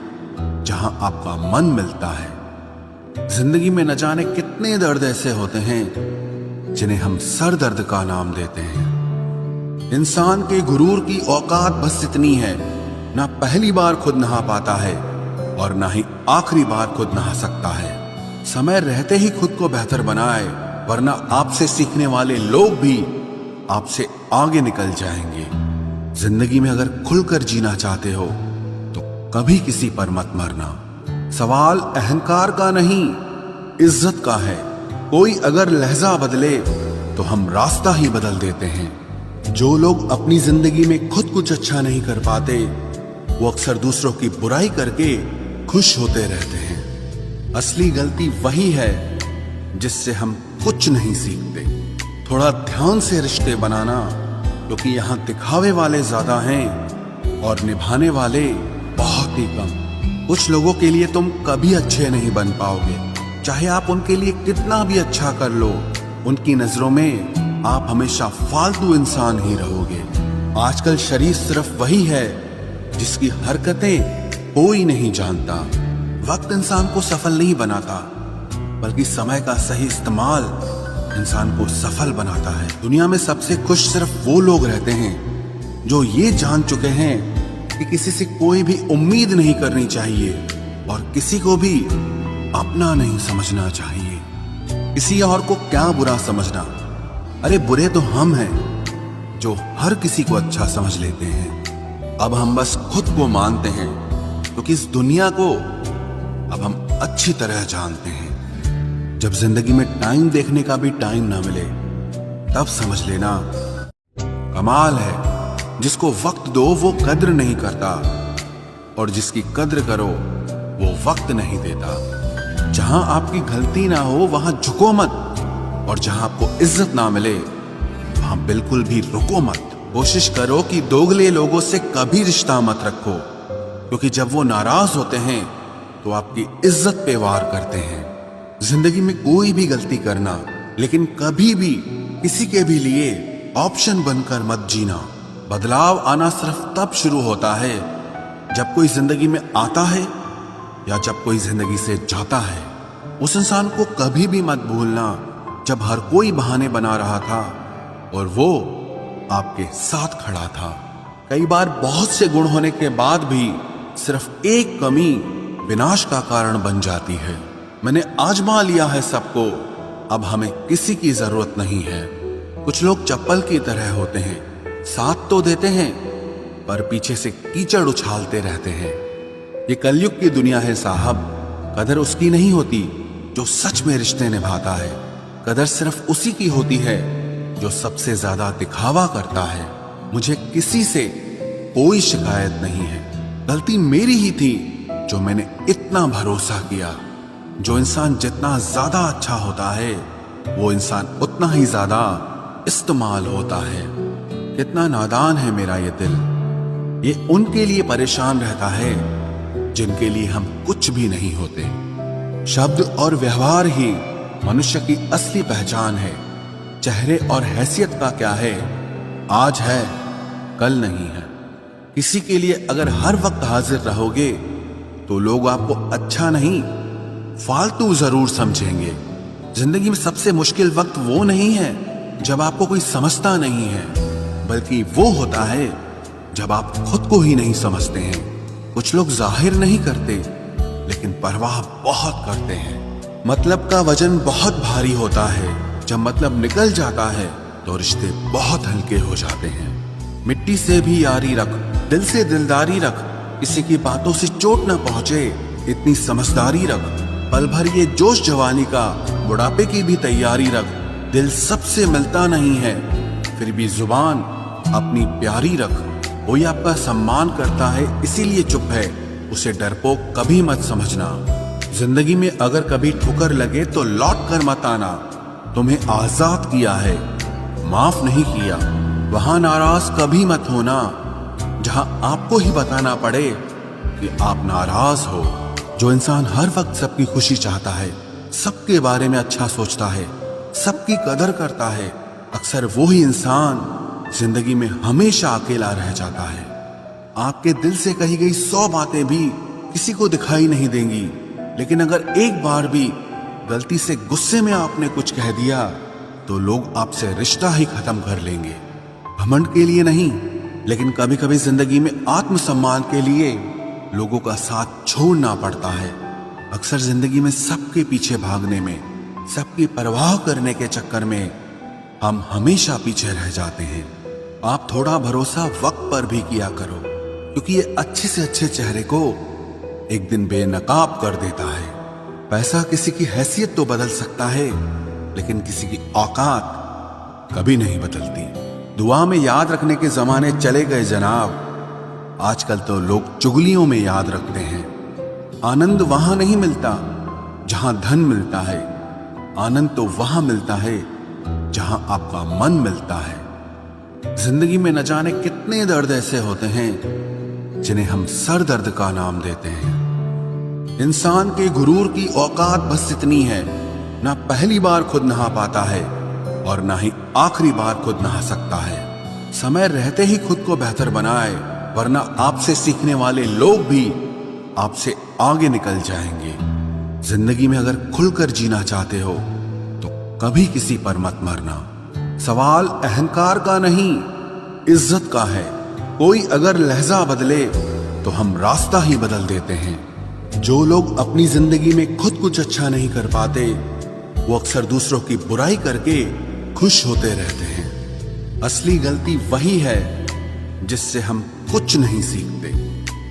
जहां आपका मन मिलता है। जिंदगी में न जाने कितने दर्द ऐसे होते हैं जिन्हें हम सर दर्द का नाम देते हैं। इंसान के गुरूर की औकात बस इतनी है, ना पहली बार खुद नहा पाता है और ना ही आखिरी बार खुद नहा सकता है। समय रहते ही खुद को बेहतर बनाए, वरना आपसे सीखने वाले लोग भी आपसे आगे निकल जाएंगे। जिंदगी में अगर खुलकर जीना चाहते हो तो कभी किसी पर मत मरना। सवाल अहंकार का नहीं, इज्जत का है। कोई अगर लहजा बदले तो हम रास्ता ही बदल देते हैं। जो लोग अपनी जिंदगी में खुद कुछ अच्छा नहीं कर पाते, वो अक्सर दूसरों की बुराई करके खुश होते रहते हैं। असली गलती वही है जिससे हम कुछ नहीं सीखते। थोड़ा ध्यान से रिश्ते बनाना, क्योंकि यहाँ दिखावे वाले ज्यादा हैं और निभाने वाले बहुत ही कम। कुछ लोगों के लिए तुम कभी अच्छे नहीं बन पाओगे, चाहे आप उनके लिए कितना भी अच्छा कर लो, उनकी नजरों में आप हमेशा फालतू इंसान ही रहोगे। आजकल शरीर सिर्फ वही है जिसकी हरकतें कोई नहीं जानता। वक्त इंसान को सफल नहीं बनाता, बल्कि समय का सही इस्तेमाल इंसान को सफल बनाता है। दुनिया में सबसे खुश सिर्फ वो लोग रहते हैं जो ये जान चुके हैं कि किसी से कोई भी उम्मीद नहीं करनी चाहिए और किसी को भी अपना नहीं समझना चाहिए। किसी और को क्या बुरा समझना, अरे बुरे तो हम हैं जो हर किसी को अच्छा समझ लेते हैं। अब हम बस खुद को मानते हैं क्योंकि इस दुनिया को अब हम अच्छी तरह जानते हैं। जब जिंदगी में टाइम देखने का भी टाइम ना मिले, तब समझ लेना कमाल है। जिसको वक्त दो वो कद्र नहीं करता, और जिसकी कद्र करो वो वक्त नहीं देता। जहां आपकी गलती ना हो वहां झुको मत, और जहां आपको इज्जत ना मिले वहां बिल्कुल भी रुको मत। कोशिश करो कि दोगले लोगों से कभी रिश्ता मत रखो, क्योंकि जब वो नाराज होते हैं तो आपकी इज्जत पे वार करते हैं। जिंदगी में कोई भी गलती करना, लेकिन कभी भी किसी के भी लिए ऑप्शन बनकर मत जीना। बदलाव आना सिर्फ तब शुरू होता है जब कोई जिंदगी में आता है या जब कोई जिंदगी से जाता है। उस इंसान को कभी भी मत भूलना जब हर कोई बहाने बना रहा था और वो आपके साथ खड़ा था। कई बार बहुत से गुण होने के बाद भी सिर्फ एक कमी विनाश का कारण बन जाती है। मैंने आजमा लिया है सबको, अब हमें किसी की जरूरत नहीं है। कुछ लोग चप्पल की तरह होते हैं, साथ तो देते हैं पर पीछे से कीचड़ उछालते रहते हैं। ये कलयुग की दुनिया है साहब। कदर उसकी नहीं होती जो सच में रिश्ते निभाता है। कदर सिर्फ उसी की होती है जो सबसे ज्यादा दिखावा करता है। मुझे किसी से कोई शिकायत नहीं है। गलती मेरी ही थी जो मैंने इतना भरोसा किया। जो इंसान जितना ज्यादा अच्छा होता है, वो इंसान उतना ही ज्यादा इस्तेमाल होता है। कितना नादान है मेरा ये दिल। ये उनके लिए परेशान रहता है जिनके लिए हम कुछ भी नहीं होते। शब्द और व्यवहार ही मनुष्य की असली पहचान है। चेहरे और हैसियत का क्या है, आज है कल नहीं है। किसी के लिए अगर हर वक्त हाजिर रहोगे तो लोग आपको अच्छा नहीं, फालतू जरूर समझेंगे। जिंदगी में सबसे मुश्किल वक्त वो नहीं है जब आपको कोई समझता नहीं है, बल्कि वो होता है जब आप खुद को ही नहीं समझते हैं। कुछ लोग जाहिर नहीं करते, लेकिन परवाह बहुत करते हैं। मतलब का वजन बहुत भारी होता है। जब मतलब निकल जाता है तो रिश्ते बहुत हल्के हो जाते हैं। मिट्टी से भी यारी रख, दिल से दिलदारी रख, किसी की बातों से चोट न पहुंचे इतनी समझदारी रख। पल भर ये जोश जवानी का, बुढ़ापे की भी तैयारी रख। दिल सबसे मिलता नहीं है, फिर भी जुबान अपनी प्यारी रख। कोई आपका सम्मान करता है इसीलिए चुप है, उसे डरपोक कभी मत समझना। जिंदगी में अगर कभी ठुकर लगे तो लौट कर मत आना। तुम्हें आजाद किया है, माफ नहीं किया। वहां नाराज कभी मत होना जहां आपको ही बताना पड़े कि आप नाराज हो। जो इंसान हर वक्त सबकी खुशी चाहता है, सबके बारे में अच्छा सोचता है, सबकी कदर करता है, अक्सर वो ही इंसान जिंदगी में हमेशा अकेला रह जाता है। आपके दिल से कही गई 100 बातें भी किसी को दिखाई नहीं देंगी, लेकिन अगर एक बार भी गलती से गुस्से में आपने कुछ कह दिया तो लोग आपसे रिश्ता ही खत्म कर लेंगे। घमंड के लिए नहीं, लेकिन कभी कभी जिंदगी में आत्मसम्मान के लिए लोगों का साथ छोड़ना पड़ता है। अक्सर जिंदगी में सबके पीछे भागने में, सबकी परवाह करने के चक्कर में हम हमेशा पीछे रह जाते हैं। आप थोड़ा भरोसा वक्त पर भी किया करो, क्योंकि ये अच्छे से अच्छे चेहरे को एक दिन बेनकाब कर देता है। पैसा किसी की हैसियत तो बदल सकता है, लेकिन किसी की औकात कभी नहीं बदलती। दुआ में याद रखने के जमाने चले गए जनाब, आजकल तो लोग चुगलियों में याद रखते हैं। आनंद वहां नहीं मिलता जहां धन मिलता है, आनंद तो वहां मिलता है जहां आपका मन मिलता है। जिंदगी में न जाने कितने दर्द ऐसे होते हैं जिन्हें हम सर दर्द का नाम देते हैं। इंसान के गुरूर की औकात बस इतनी है, ना पहली बार खुद नहा पाता है और ना ही आखिरी बार खुद नहा सकता है। समय रहते ही खुद को बेहतर बनाए, वरना आपसे सीखने वाले लोग भी आपसे आगे निकल जाएंगे। जिंदगी में अगर खुलकर जीना चाहते हो तो कभी किसी पर मत मरना। सवाल अहंकार का नहीं, इज्जत का है। कोई अगर लहजा बदले तो हम रास्ता ही बदल देते हैं। जो लोग अपनी जिंदगी में खुद कुछ अच्छा नहीं कर पाते, वो अक्सर दूसरों की बुराई करके खुश होते रहते हैं। असली गलती वही है जिससे हम कुछ नहीं सीखते।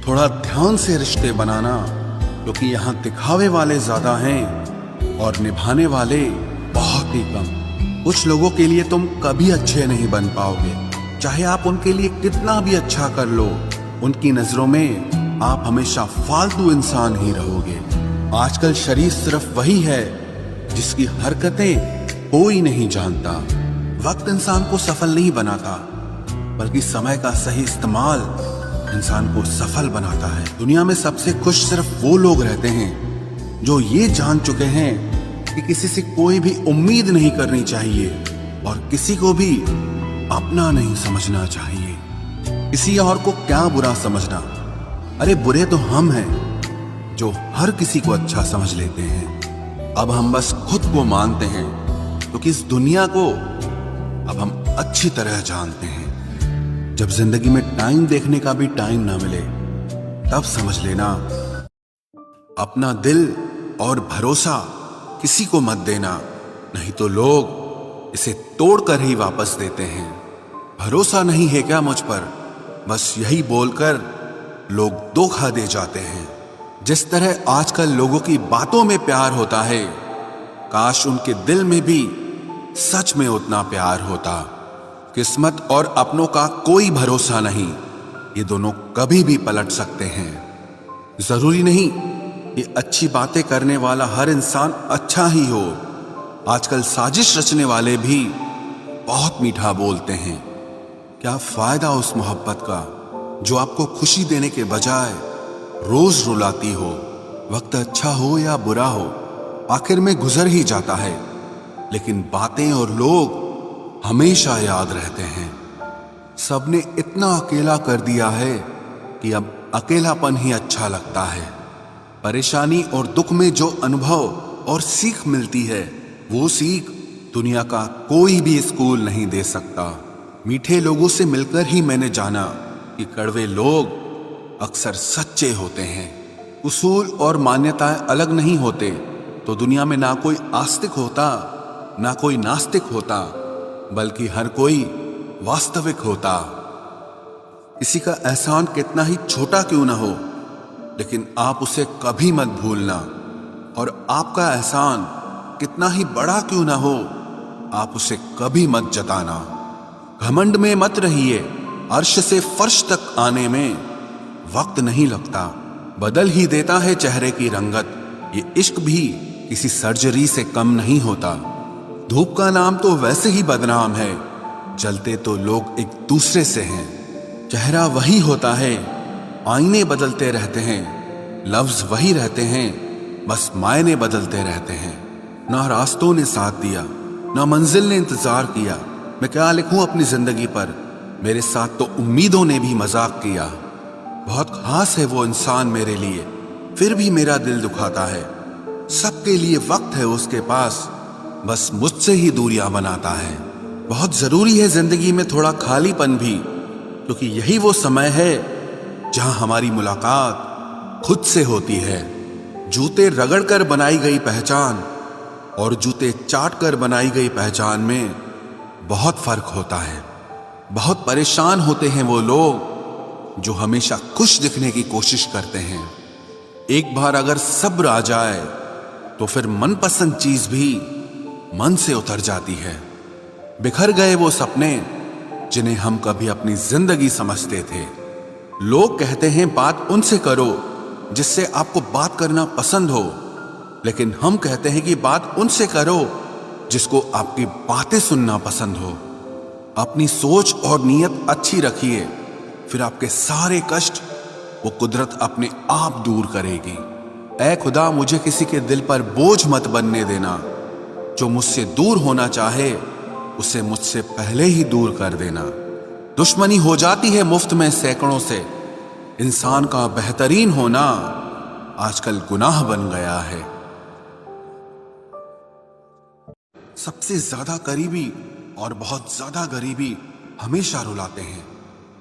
थोड़ा ध्यान से रिश्ते बनाना, क्योंकि यहाँ दिखावे वाले ज्यादा हैं और निभाने वाले बहुत ही कम। कुछ लोगों के लिए तुम कभी अच्छे नहीं बन पाओगे, चाहे आप उनके लिए कितना भी अच्छा कर लो। उनकी नजरों में आप हमेशा फालतू इंसान ही रहोगे। आजकल शरीफ सिर्फ वही है जिसकी हरकतें कोई नहीं जानता। वक्त इंसान को सफल नहीं बनाता, बल्कि समय का सही इस्तेमाल इंसान को सफल बनाता है। दुनिया में सबसे खुश सिर्फ वो लोग रहते हैं जो ये जान चुके हैं कि किसी से कोई भी उम्मीद नहीं करनी चाहिए और किसी को भी अपना नहीं समझना चाहिए। किसी और को क्या बुरा समझना, अरे बुरे तो हम हैं जो हर किसी को अच्छा समझ लेते हैं। अब हम बस खुद को मानते हैं, क्योंकि इस दुनिया को अब हम अच्छी तरह जानते हैं। जब जिंदगी में टाइम देखने का भी टाइम ना मिले, तब समझ लेना अपना दिल और भरोसा किसी को मत देना, नहीं तो लोग इसे तोड़कर ही वापस देते हैं। भरोसा नहीं है क्या मुझ पर, बस यही बोलकर लोग धोखा दे जाते हैं। जिस तरह आजकल लोगों की बातों में प्यार होता है, काश उनके दिल में भी सच में उतना प्यार होता। किस्मत और अपनों का कोई भरोसा नहीं, ये दोनों कभी भी पलट सकते हैं। जरूरी नहीं कि अच्छी बातें करने वाला हर इंसान अच्छा ही हो। आजकल साजिश रचने वाले भी बहुत मीठा बोलते हैं। क्या फायदा उस मोहब्बत का जो आपको खुशी देने के बजाय रोज रुलाती हो। वक्त अच्छा हो या बुरा हो, आखिर में गुजर ही जाता है, लेकिन बातें और लोग हमेशा याद रहते हैं। सबने इतना अकेला कर दिया है कि अब अकेलापन ही अच्छा लगता है। परेशानी और दुख में जो अनुभव और सीख मिलती है, वो सीख दुनिया का कोई भी स्कूल नहीं दे सकता। मीठे लोगों से मिलकर ही मैंने जाना कि कड़वे लोग अक्सर सच्चे होते हैं। उसूल और मान्यताएं अलग नहीं होते तो दुनिया में ना कोई आस्तिक होता, ना कोई नास्तिक होता, बल्कि हर कोई वास्तविक होता। किसी का एहसान कितना ही छोटा क्यों ना हो, लेकिन आप उसे कभी मत भूलना। और आपका एहसान कितना ही बड़ा क्यों ना हो, आप उसे कभी मत जताना। घमंड में मत रहिए, अर्श से फर्श तक आने में वक्त नहीं लगता, बदल ही देता है चेहरे की रंगत। ये इश्क भी किसी सर्जरी से कम नहीं होता। धूप का नाम तो वैसे ही बदनाम है, जलते तो लोग एक दूसरे से हैं। चेहरा वही होता है, आईने बदलते रहते हैं। लफ्ज वही रहते हैं, बस मायने बदलते रहते हैं। ना रास्तों ने साथ दिया, ना मंजिल ने इंतजार किया। मैं क्या लिखूं अपनी जिंदगी पर, मेरे साथ तो उम्मीदों ने भी मजाक किया। बहुत खास है वो इंसान मेरे लिए, फिर भी मेरा दिल दुखाता है। सबके लिए वक्त है उसके पास, बस मुझसे ही दूरियां बनाता है। बहुत जरूरी है जिंदगी में थोड़ा खालीपन भी, क्योंकि यही वो समय है जहां हमारी मुलाकात खुद से होती है। जूते रगड़ कर बनाई गई पहचान और जूते चाट कर बनाई गई पहचान में बहुत फर्क होता है। बहुत परेशान होते हैं वो लोग जो हमेशा खुश दिखने की कोशिश करते हैं। एक बार अगर सब्र आ जाए तो फिर मनपसंद चीज भी मन से उतर जाती है। बिखर गए वो सपने जिन्हें हम कभी अपनी जिंदगी समझते थे। लोग कहते हैं बात उनसे करो जिससे आपको बात करना पसंद हो, लेकिन हम कहते हैं कि बात उनसे करो जिसको आपकी बातें सुनना पसंद हो। अपनी सोच और नीयत अच्छी रखिए, फिर आपके सारे कष्ट वो कुदरत अपने आप दूर करेगी। ऐ खुदा मुझे किसी के दिल पर बोझ मत बनने देना, जो मुझसे दूर होना चाहे उसे मुझसे पहले ही दूर कर देना। दुश्मनी हो जाती है मुफ्त में सैकड़ों से, इंसान का बेहतरीन होना आजकल गुनाह बन गया है। सबसे ज्यादा करीबी और बहुत ज्यादा गरीबी हमेशा रुलाते हैं।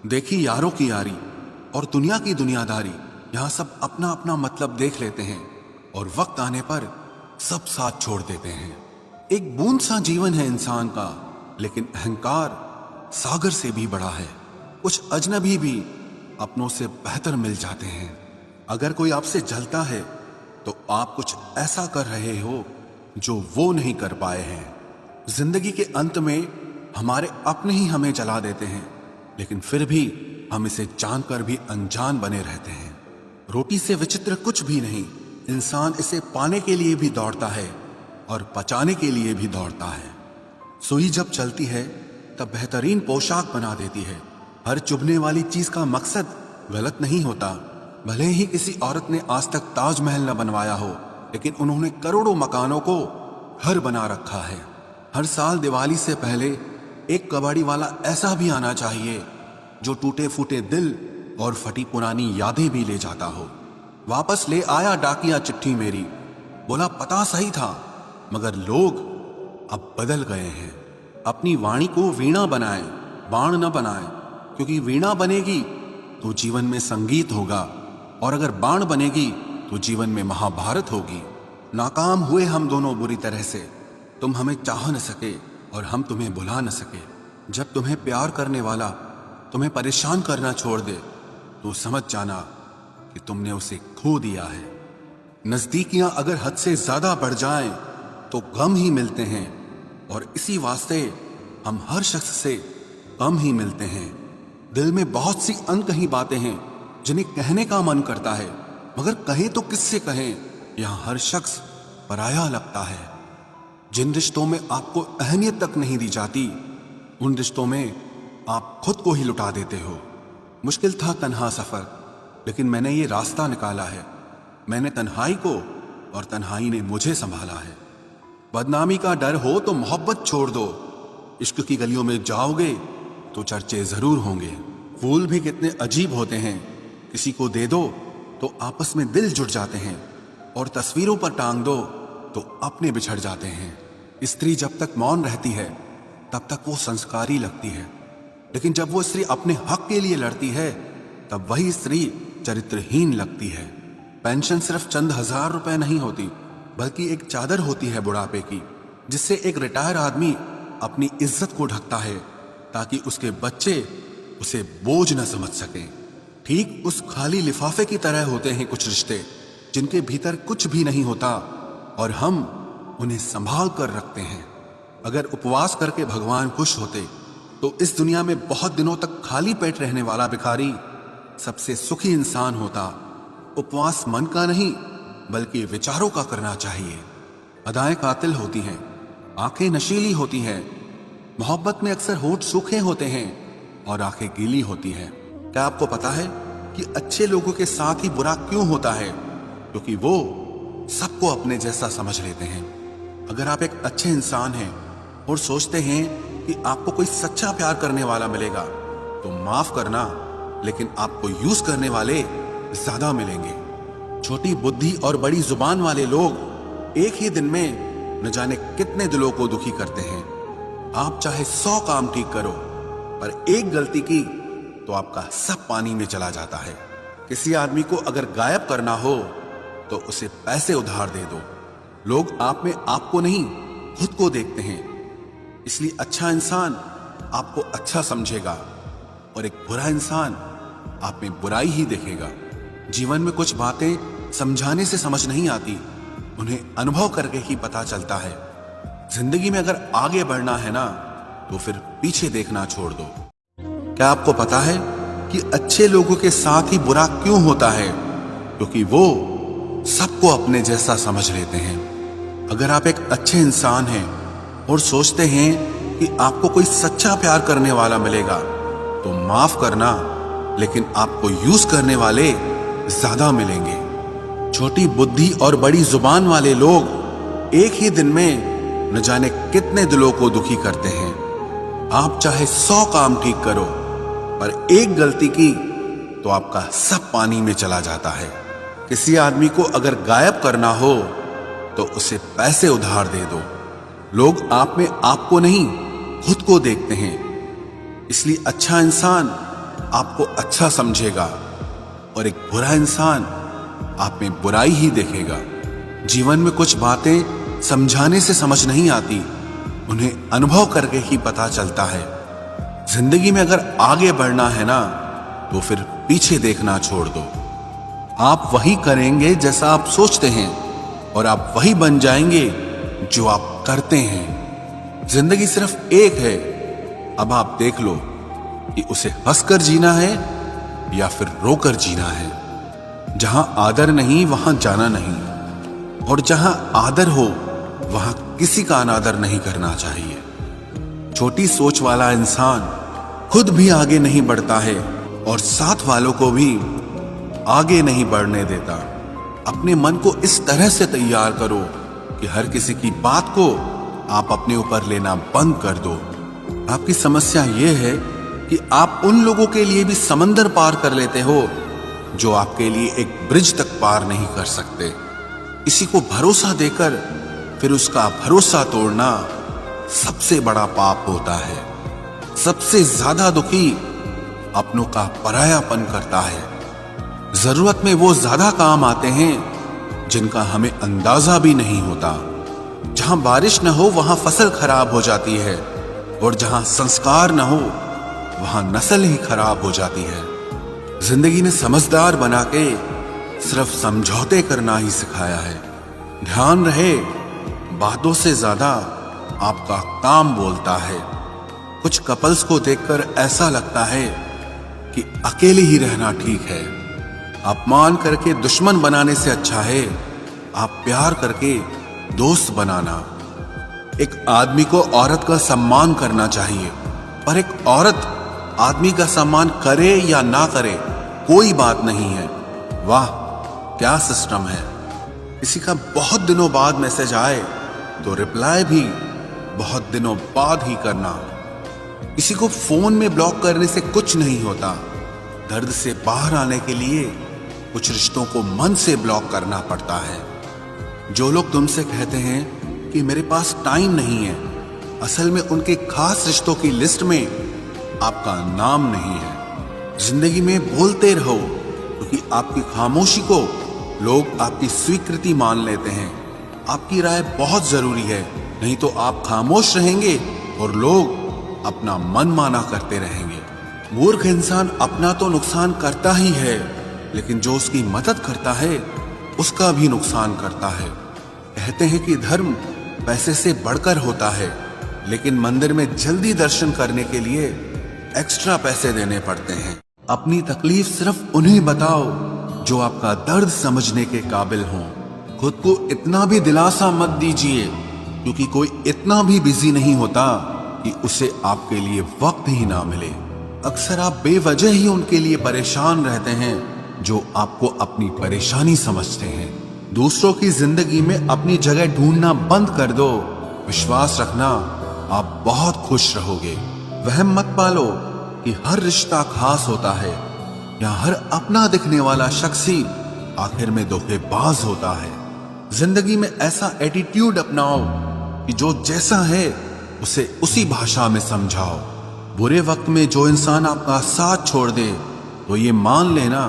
देखी यारों की यारी और दुनिया की दुनियादारी, यहां सब अपना अपना मतलब देख लेते हैं और वक्त आने पर सब साथ छोड़ देते हैं। एक बूंद सा जीवन है इंसान का, लेकिन अहंकार सागर से भी बड़ा है। कुछ अजनबी भी अपनों से बेहतर मिल जाते हैं। अगर कोई आपसे जलता है तो आप कुछ ऐसा कर रहे हो जो वो नहीं कर पाए हैं। जिंदगी के अंत में हमारे अपने ही हमें जला देते हैं, लेकिन फिर भी हम इसे जानकर भी अनजान बने रहते हैं। रोटी से विचित्र कुछ भी नहीं, इंसान इसे पाने के लिए भी दौड़ता है और पचाने के लिए भी दौड़ता है। सुई जब चलती है तब बेहतरीन पोशाक बना देती है। हर चुभने वाली चीज का मकसद गलत नहीं होता। भले ही किसी औरत ने आज तक ताजमहल न बनवाया हो, लेकिन उन्होंने करोड़ों मकानों को घर बना रखा है। हर साल दिवाली से पहले एक कबाड़ी वाला ऐसा भी आना चाहिए जो टूटे फूटे दिल और फटी पुरानी यादें भी ले जाता हो। वापस ले आया डाकिया चिट्ठी मेरी, बोला पता सही था मगर लोग अब बदल गए हैं। अपनी वाणी को वीणा बनाए, बाण न बनाए, क्योंकि वीणा बनेगी तो जीवन में संगीत होगा और अगर बाण बनेगी तो जीवन में महाभारत होगी। नाकाम हुए हम दोनों बुरी तरह से, तुम हमें चाह न सके और हम तुम्हें भुला न सके। जब तुम्हें प्यार करने वाला तुम्हें परेशान करना छोड़ दे तो समझ जाना कि तुमने उसे खो दिया है। नजदीकियां अगर हद से ज्यादा बढ़ जाएं तो गम ही मिलते हैं, और इसी वास्ते हम हर शख्स से कम ही मिलते हैं। दिल में बहुत सी अनकही बातें हैं जिन्हें कहने का मन करता है, मगर कहें तो किससे कहें, यहां हर शख्स पराया लगता है। जिन रिश्तों में आपको अहमियत तक नहीं दी जाती, उन रिश्तों में आप खुद को ही लुटा देते हो। मुश्किल था तन्हा सफर, लेकिन मैंने ये रास्ता निकाला है। मैंने तन्हाई को और तन्हाई ने मुझे संभाला है। बदनामी का डर हो तो मोहब्बत छोड़ दो, इश्क की गलियों में जाओगे तो चर्चे जरूर होंगे। फूल भी कितने अजीब होते हैं, किसी को दे दो तो आपस में दिल जुड़ जाते हैं, और तस्वीरों पर टांग दो तो अपने बिछड़ जाते हैं। स्त्री जब तक मौन रहती है तब तक वो संस्कारी लगती है, लेकिन जब वो स्त्री अपने हक के लिए लड़ती है तब वही स्त्री चरित्रहीन लगती है। पेंशन सिर्फ चंद हजार रुपए नहीं होती, बल्कि एक चादर होती है बुढ़ापे की, जिससे एक रिटायर आदमी अपनी इज्जत को ढकता है ताकि उसके बच्चे उसे बोझ न समझ सकें। ठीक उस खाली लिफाफे की तरह होते हैं कुछ रिश्ते जिनके भीतर कुछ भी नहीं होता और हम उन्हें संभाल कर रखते हैं। अगर उपवास करके भगवान खुश होते तो इस दुनिया में बहुत दिनों तक खाली पेट रहने वाला भिखारी सबसे सुखी इंसान होता। उपवास मन का नहीं बल्कि विचारों का करना चाहिए। अदाएं कातिल होती हैं, आंखें नशीली होती हैं, मोहब्बत में अक्सर होंठ सूखे होते हैं और आंखें गीली होती हैं। क्या आपको पता है कि अच्छे लोगों के साथ ही बुरा क्यों होता है? क्योंकि वो सबको अपने जैसा समझ लेते हैं। अगर आप एक अच्छे इंसान हैं और सोचते हैं कि आपको कोई सच्चा प्यार करने वाला मिलेगा तो माफ करना, लेकिन आपको यूज करने वाले ज्यादा मिलेंगे। छोटी बुद्धि और बड़ी जुबान वाले लोग एक ही दिन में न जाने कितने दिलों को दुखी करते हैं। आप चाहे 100 काम ठीक करो, पर एक गलती की तो आपका सब पानी में चला जाता है। किसी आदमी को अगर गायब करना हो तो उसे पैसे उधार दे दो। लोग आप में आपको नहीं खुद को देखते हैं, इसलिए अच्छा इंसान आपको अच्छा समझेगा और एक बुरा इंसान आप में बुराई ही देखेगा। जीवन में कुछ बातें समझाने से समझ नहीं आती, उन्हें अनुभव करके ही पता चलता है। जिंदगी में अगर आगे बढ़ना है ना तो फिर पीछे देखना छोड़ दो। क्या आपको पता है कि अच्छे लोगों के साथ ही बुरा क्यों होता है? क्योंकि वो सबको अपने जैसा समझ लेते हैं। अगर आप एक अच्छे इंसान हैं और सोचते हैं कि आपको कोई सच्चा प्यार करने वाला मिलेगा तो माफ करना, लेकिन आपको यूज करने वाले ज्यादा मिलेंगे। छोटी बुद्धि और बड़ी जुबान वाले लोग एक ही दिन में न जाने कितने दिलों को दुखी करते हैं। आप चाहे 100 काम ठीक करो, पर एक गलती की तो आपका सब पानी में चला जाता है। किसी आदमी को अगर गायब करना हो तो उसे पैसे उधार दे दो। लोग आप में आपको नहीं, खुद को देखते हैं, इसलिए अच्छा इंसान आपको अच्छा समझेगा और एक बुरा इंसान आप में बुराई ही देखेगा। जीवन में कुछ बातें समझाने से समझ नहीं आती, उन्हें अनुभव करके ही पता चलता है। जिंदगी में अगर आगे बढ़ना है ना, तो फिर पीछे देखना छोड़ दो। आप वही करेंगे जैसा आप सोचते हैं और आप वही बन जाएंगे जो आप करते हैं। जिंदगी सिर्फ एक है, अब आप देख लो कि उसे हंसकर जीना है या फिर रोकर जीना है। जहां आदर नहीं वहां जाना नहीं, और जहां आदर हो वहां किसी का अनादर नहीं करना चाहिए। छोटी सोच वाला इंसान खुद भी आगे नहीं बढ़ता है और साथ वालों को भी आगे नहीं बढ़ने देता। अपने मन को इस तरह से तैयार करो कि हर किसी की बात को आप अपने ऊपर लेना बंद कर दो। आपकी समस्या यह है कि आप उन लोगों के लिए भी समंदर पार कर लेते हो जो आपके लिए एक ब्रिज तक पार नहीं कर सकते। किसी को भरोसा देकर फिर उसका भरोसा तोड़ना सबसे बड़ा पाप होता है। सबसे ज्यादा दुखी अपनों का परायापन करता है। जरूरत में वो ज्यादा काम आते हैं जिनका हमें अंदाजा भी नहीं होता। जहां बारिश न हो वहां फसल खराब हो जाती है, और जहां संस्कार न हो वहां नस्ल ही खराब हो जाती है। जिंदगी ने समझदार बना के सिर्फ समझौते करना ही सिखाया है। ध्यान रहे, बातों से ज्यादा आपका काम बोलता है। कुछ कपल्स को देखकर ऐसा लगता है कि अकेले ही रहना ठीक है। अपमान करके दुश्मन बनाने से अच्छा है आप प्यार करके दोस्त बनाना। एक आदमी को औरत का सम्मान करना चाहिए, पर एक औरत आदमी का सम्मान करे या ना करे कोई बात नहीं है। वाह क्या सिस्टम है। किसी का बहुत दिनों बाद मैसेज आए तो रिप्लाई भी बहुत दिनों बाद ही करना। किसी को फोन में ब्लॉक करने से कुछ नहीं होता। दर्द से बाहर आने के लिए कुछ रिश्तों को मन से ब्लॉक करना पड़ता है। जो लोग तुमसे कहते हैं कि मेरे पास टाइम नहीं है, असल में उनके खास रिश्तों की लिस्ट में आपका नाम नहीं है। जिंदगी में बोलते रहो, क्योंकि आपकी खामोशी को लोग आपकी स्वीकृति मान लेते हैं। आपकी राय बहुत जरूरी है, नहीं तो आप खामोश रहेंगे और लोग अपना मन माना करते रहेंगे। मूर्ख इंसान अपना तो नुकसान करता ही है, लेकिन जो उसकी मदद करता है उसका भी नुकसान करता है। कहते हैं कि धर्म पैसे से बढ़कर होता है, लेकिन मंदिर में जल्दी दर्शन करने के लिए एक्स्ट्रा पैसे देने पड़ते हैं। अपनी तकलीफ सिर्फ उन्हें बताओ जो आपका दर्द समझने के काबिल हों। खुद को इतना भी दिलासा मत दीजिए, क्योंकि कोई इतना भी बिजी नहीं होता कि उसे आपके लिए वक्त ही ना मिले। अक्सर आप बेवजह ही उनके लिए परेशान रहते हैं जो आपको अपनी परेशानी समझते हैं। दूसरों की जिंदगी में अपनी जगह ढूंढना बंद कर दो। विश्वास रखना, आप बहुत खुश रहोगे। वहम मत पालो कि हर रिश्ता खास होता है, या हर अपना दिखने वाला शख्स ही आखिर में धोखेबाज होता है। जिंदगी में ऐसा एटीट्यूड अपनाओ कि जो जैसा है उसे उसी भाषा में समझाओ। बुरे वक्त में जो इंसान आपका साथ छोड़ दे तो ये मान लेना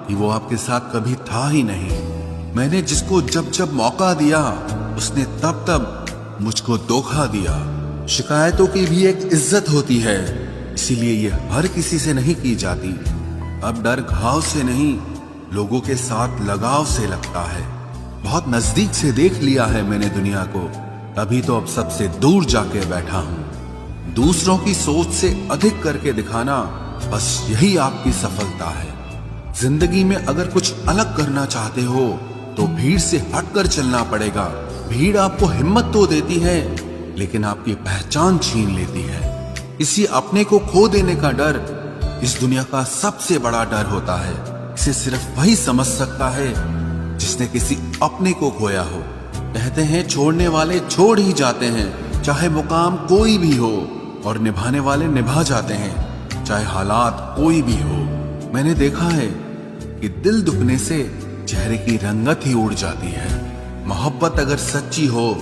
कि वो आपके साथ कभी था ही नहीं। मैंने जिसको जब जब मौका दिया उसने तब तब मुझको धोखा दिया। शिकायतों की भी एक इज्जत होती है, इसीलिए ये हर किसी से नहीं की जाती। अब डर घाव से नहीं, लोगों के साथ लगाव से लगता है। बहुत नजदीक से देख लिया है मैंने दुनिया को, तभी तो अब सबसे दूर जाके बैठा हूं। दूसरों की सोच से अधिक करके दिखाना, बस यही आपकी सफलता है। जिंदगी में अगर कुछ अलग करना चाहते हो तो भीड़ से हटकर चलना पड़ेगा। भीड़ आपको हिम्मत तो देती है, लेकिन आपकी पहचान छीन लेती है। किसी अपने को खो देने का डर इस दुनिया का सबसे बड़ा डर होता है। इसे सिर्फ वही समझ सकता है जिसने किसी अपने को खोया हो। कहते हैं छोड़ने वाले छोड़ ही जाते हैं, चाहे मुकाम कोई भी हो, और निभाने वाले निभा जाते हैं, चाहे हालात कोई भी हो। मैंने देखा है कि दिल दुखने से चेहरे की रंगत ही उड़ जाती है। मोहब्बत अगर सच्ची हो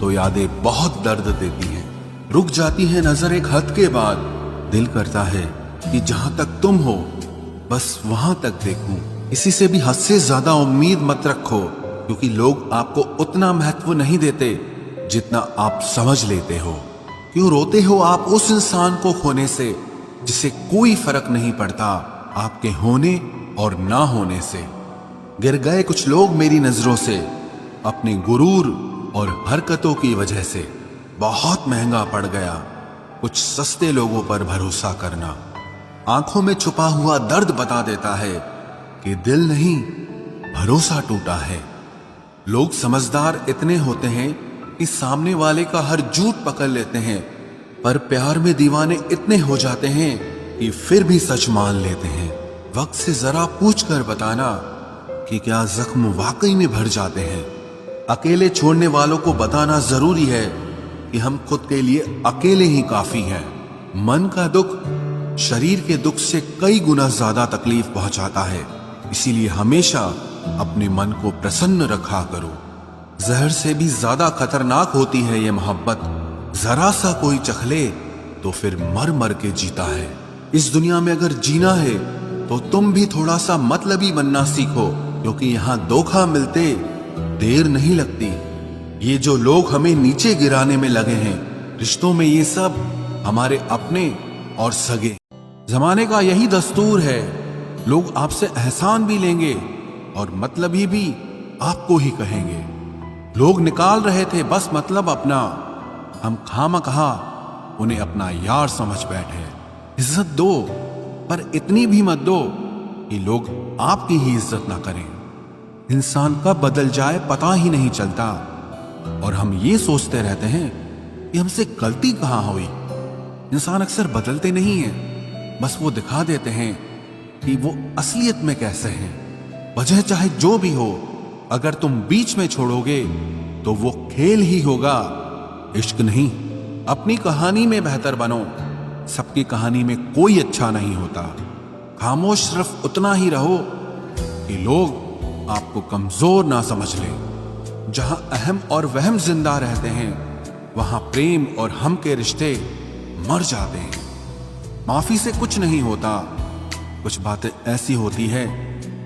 तो यादें बहुत दर्द देती हैं। रुक जाती है नजर एक हद के बाद। दिल करता है कि जहां तक तुम हो बस वहां तक देखूं। किसी से भी हद से ज्यादा उम्मीद मत रखो, क्योंकि लोग आपको उतना महत्व नहीं देते जितना आप समझ लेते हो। क्यों रोते हो आप उस इंसान को खोने से जिसे कोई फर्क नहीं पड़ता आपके होने और ना होने से। गिर गए कुछ लोग मेरी नजरों से अपने गुरूर और हरकतों की वजह से। बहुत महंगा पड़ गया कुछ सस्ते लोगों पर भरोसा करना। आंखों में छुपा हुआ दर्द बता देता है कि दिल नहीं, भरोसा टूटा है। लोग समझदार इतने होते हैं कि सामने वाले का हर झूठ पकड़ लेते हैं, पर प्यार में दीवाने इतने हो जाते हैं कि फिर भी सच मान लेते हैं। वक्त से जरा पूछ कर बताना कि क्या जख्म वाकई में भर जाते हैं। अकेले छोड़ने वालों को बताना जरूरी है कि हम खुद के लिए अकेले ही काफी हैं। मन का दुख शरीर के दुख से कई गुना ज्यादा तकलीफ पहुंचाता है, इसीलिए हमेशा अपने मन को प्रसन्न रखा करो। जहर से भी ज्यादा खतरनाक होती है ये मोहब्बत। जरा सा कोई चखले तो फिर मर मर के जीता है। इस दुनिया में अगर जीना है तो तुम भी थोड़ा सा मतलबी बनना सीखो, क्योंकि यहाँ धोखा मिलते देर नहीं लगती। ये जो लोग हमें नीचे गिराने में लगे हैं, रिश्तों में ये सब हमारे अपने और सगे। जमाने का यही दस्तूर है, लोग आपसे एहसान भी लेंगे और मतलबी भी आपको ही कहेंगे। लोग निकाल रहे थे बस मतलब अपना, हम खामखा उन्हें अपना यार समझ बैठे। इज्जत दो, पर इतनी भी मत दो कि लोग आपकी ही इज्जत ना करें। इंसान कब बदल जाए पता ही नहीं चलता, और हम ये सोचते रहते हैं कि हमसे गलती कहाँ हुई। इंसान अक्सर बदलते नहीं हैं, बस वो दिखा देते हैं कि वो असलियत में कैसे हैं। वजह चाहे जो भी हो, अगर तुम बीच में छोड़ोगे तो वो खेल ही होगा, इश्क नहीं। अपनी कहानी में बेहतर बनो, सबकी कहानी में कोई अच्छा नहीं होता। खामोश सिर्फ उतना ही रहो कि लोग आपको कमजोर ना समझ लें। जहां अहम और वहम जिंदा रहते हैं, वहां प्रेम और हम के रिश्ते मर जाते हैं। माफी से कुछ नहीं होता, कुछ बातें ऐसी होती है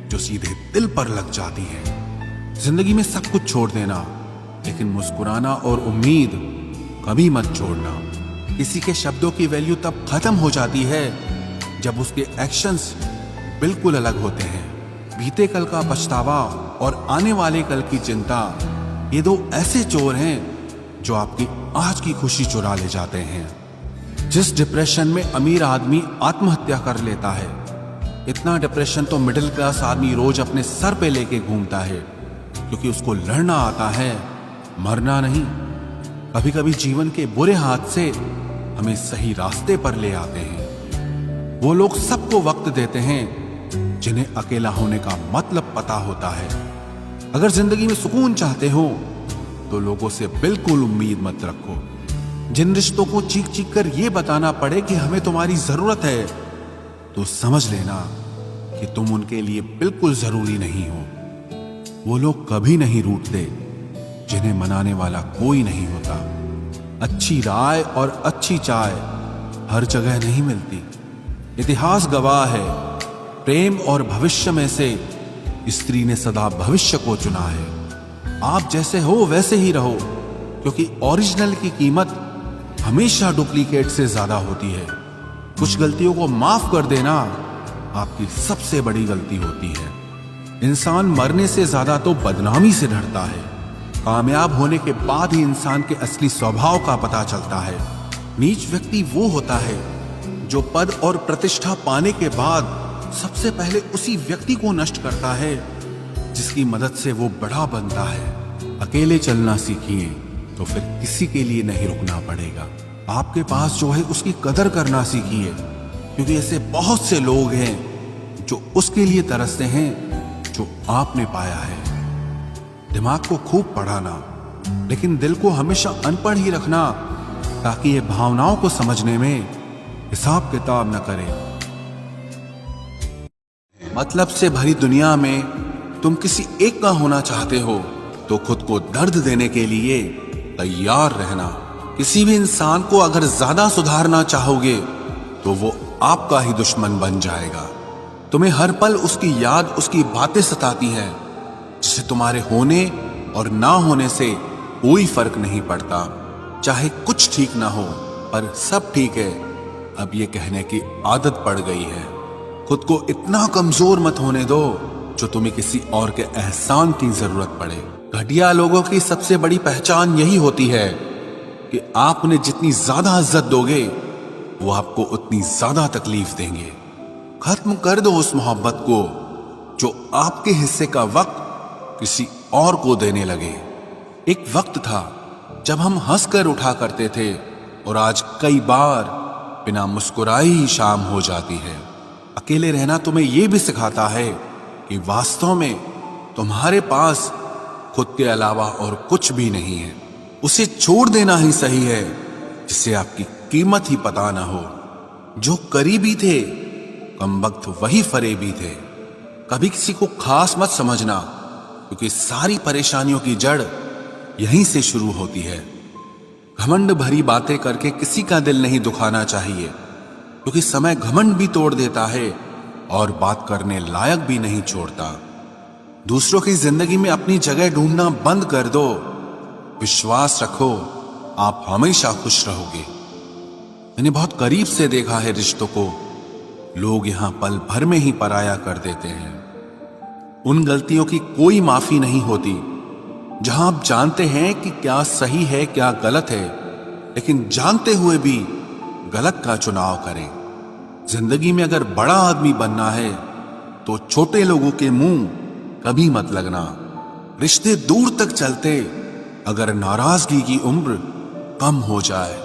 जो सीधे दिल पर लग जाती है। जिंदगी में सब कुछ छोड़ देना, लेकिन मुस्कुराना और उम्मीद कभी मत छोड़ना। किसी के शब्दों की वैल्यू तब खत्म हो जाती है जब उसके एक्शंस बिल्कुल अलग होते हैं। बीते कल का पछतावा और आने वाले कल की चिंता, ये दो ऐसे चोर हैं जो आपकी आज की खुशी चुरा ले जाते हैं। जिस डिप्रेशन में अमीर आदमी आत्महत्या कर लेता है, इतना डिप्रेशन तो मिडिल क्लास आदमी रोज अपने सर पे लेके घूमता है, क्योंकि उसको लड़ना आता है, मरना नहीं। कभी कभी जीवन के बुरे हाथ से हमें सही रास्ते पर ले आते हैं। वो लोग सबको वक्त देते हैं जिन्हें अकेला होने का मतलब पता होता है। अगर जिंदगी में सुकून चाहते हो तो लोगों से बिल्कुल उम्मीद मत रखो। जिन रिश्तों को चीख चीख कर ये बताना पड़े कि हमें तुम्हारी जरूरत है, तो समझ लेना कि तुम उनके लिए बिल्कुल जरूरी नहीं हो। वो लोग कभी नहीं रूठते जिन्हें मनाने वाला कोई नहीं होता। अच्छी राय और अच्छी चाय हर जगह नहीं मिलती। इतिहास गवाह है, प्रेम और भविष्य में से स्त्री ने सदा भविष्य को चुना है। आप जैसे हो वैसे ही रहो, क्योंकि ओरिजिनल की कीमत हमेशा डुप्लीकेट से ज्यादा होती है। कुछ गलतियों को माफ कर देना आपकी सबसे बड़ी गलती होती है। इंसान मरने से ज्यादा तो बदनामी से डरता है। कामयाब होने के बाद ही इंसान के असली स्वभाव का पता चलता है। नीच व्यक्ति वो होता है जो पद और प्रतिष्ठा पाने के बाद सबसे पहले उसी व्यक्ति को नष्ट करता है जिसकी मदद से वो बड़ा बनता है। अकेले चलना सीखिए तो फिर किसी के लिए नहीं रुकना पड़ेगा। आपके पास जो है उसकी कदर करना सीखिए, क्योंकि ऐसे बहुत से लोग हैं जो उसके लिए तरसते हैं जो आपने पाया है। दिमाग को खूब पढ़ाना, लेकिन दिल को हमेशा अनपढ़ ही रखना, ताकि ये भावनाओं को समझने में हिसाब किताब न करे। मतलब से भरी दुनिया में तुम किसी एक का होना चाहते हो तो खुद को दर्द देने के लिए तैयार रहना। किसी भी इंसान को अगर ज्यादा सुधारना चाहोगे तो वो आपका ही दुश्मन बन जाएगा। तुम्हें हर पल उसकी याद, उसकी बातें सताती हैं, जिससे तुम्हारे होने और ना होने से कोई फर्क नहीं पड़ता। चाहे कुछ ठीक ना हो पर सब ठीक है, अब ये कहने की आदत पड़ गई है। खुद को इतना कमजोर मत होने दो जो तुम्हें किसी और के एहसान की जरूरत पड़े। घटिया लोगों की सबसे बड़ी पहचान यही होती है कि आप उन्हें जितनी ज्यादा इज्जत दोगे वो आपको उतनी ज्यादा तकलीफ देंगे। खत्म कर दो उस मोहब्बत को जो आपके हिस्से का वक्त किसी और को देने लगे। एक वक्त था जब हम हंसकर उठा करते थे और आज कई बार बिना मुस्कुराए ही शाम हो जाती है। अकेले रहना तुम्हें यह भी सिखाता है कि वास्तव में तुम्हारे पास खुद के अलावा और कुछ भी नहीं है। उसे छोड़ देना ही सही है जिससे आपकी कीमत ही पता ना हो। जो करीबी थे कमबख्त वही फरेबी थे। कभी किसी को खास मत समझना, क्योंकि सारी परेशानियों की जड़ यहीं से शुरू होती है। घमंड भरी बातें करके किसी का दिल नहीं दुखाना चाहिए, क्योंकि समय घमंड भी तोड़ देता है और बात करने लायक भी नहीं छोड़ता। दूसरों की जिंदगी में अपनी जगह ढूंढना बंद कर दो। विश्वास रखो, आप हमेशा खुश रहोगे। मैंने बहुत करीब से देखा है रिश्तों को, लोग यहां पल भर में ही पराया कर देते हैं। उन गलतियों की कोई माफी नहीं होती जहां आप जानते हैं कि क्या सही है क्या गलत है, लेकिन जानते हुए भी गलत का चुनाव करें। जिंदगी में अगर बड़ा आदमी बनना है तो छोटे लोगों के मुंह कभी मत लगना। रिश्ते दूर तक चलते अगर नाराजगी की उम्र कम हो जाए।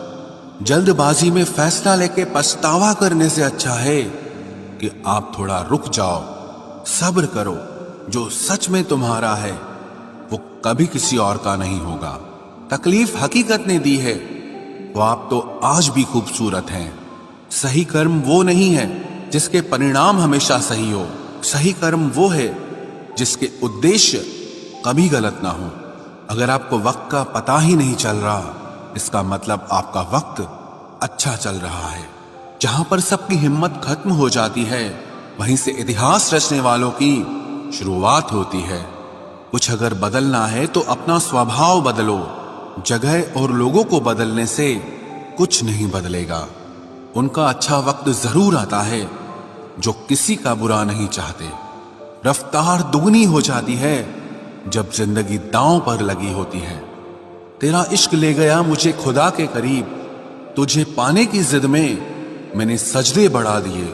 जल्दबाजी में फैसला लेके पछतावा करने से अच्छा है कि आप थोड़ा रुक जाओ, सब्र करो। जो सच में तुम्हारा है वो कभी किसी और का नहीं होगा। तकलीफ हकीकत ने दी है तो आप तो आज भी खूबसूरत हैं। सही कर्म वो नहीं है जिसके परिणाम हमेशा सही हो। सही कर्म वो है जिसके उद्देश्य कभी गलत ना हो। अगर आपको वक्त का पता ही नहीं चल रहा, इसका मतलब आपका वक्त अच्छा चल रहा है। जहां पर सबकी हिम्मत खत्म हो जाती है, वहीं से इतिहास रचने वालों की शुरुआत होती है। कुछ अगर बदलना है तो अपना स्वभाव बदलो। जगह और लोगों को बदलने से कुछ नहीं बदलेगा। उनका अच्छा वक्त जरूर आता है जो किसी का बुरा नहीं चाहते। रफ्तार दुगनी हो जाती है जब जिंदगी दांव पर लगी होती है। तेरा इश्क ले गया मुझे खुदा के करीब, तुझे पाने की जिद में मैंने सजदे बढ़ा दिए।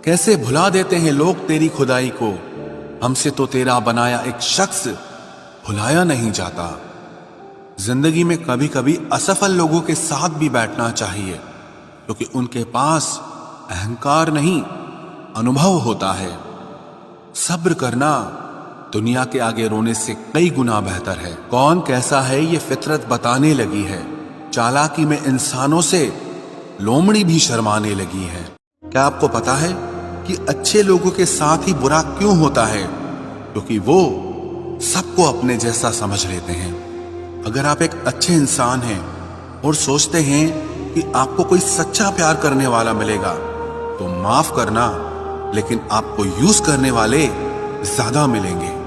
कैसे भुला देते हैं लोग तेरी खुदाई को, हमसे तो तेरा बनाया एक शख्स भुलाया नहीं जाता। जिंदगी में कभी कभी असफल लोगों के साथ भी बैठना चाहिए, क्योंकि उनके पास अहंकार नहीं अनुभव होता है। सब्र करना दुनिया के आगे रोने से कई गुना बेहतर है। कौन कैसा है ये फितरत बताने लगी है। चालाकी में इंसानों से लोमड़ी भी शर्माने लगी है। क्या आपको पता है कि अच्छे लोगों के साथ ही बुरा क्यों होता है? क्योंकि वो सबको अपने जैसा समझ लेते हैं। अगर आप एक अच्छे इंसान हैं और सोचते हैं कि आपको कोई सच्चा प्यार करने वाला मिलेगा, तो माफ करना, लेकिन आपको यूज करने वाले ज्यादा मिलेंगे।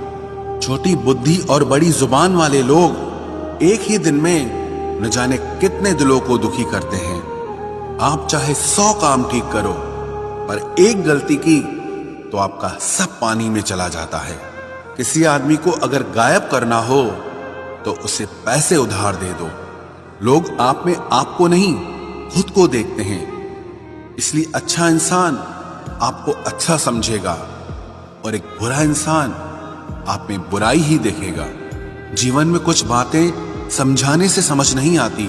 छोटी बुद्धि और बड़ी जुबान वाले लोग एक ही दिन में न जाने कितने दिलों को दुखी करते हैं। आप चाहे 100 काम ठीक करो, पर एक गलती की तो आपका सब पानी में चला जाता है। किसी आदमी को अगर गायब करना हो तो उसे पैसे उधार दे दो। लोग आप में आपको नहीं खुद को देखते हैं, इसलिए अच्छा इंसान आपको अच्छा समझेगा और एक बुरा इंसान आप में बुराई ही देखेगा। जीवन में कुछ बातें समझाने से समझ नहीं आती,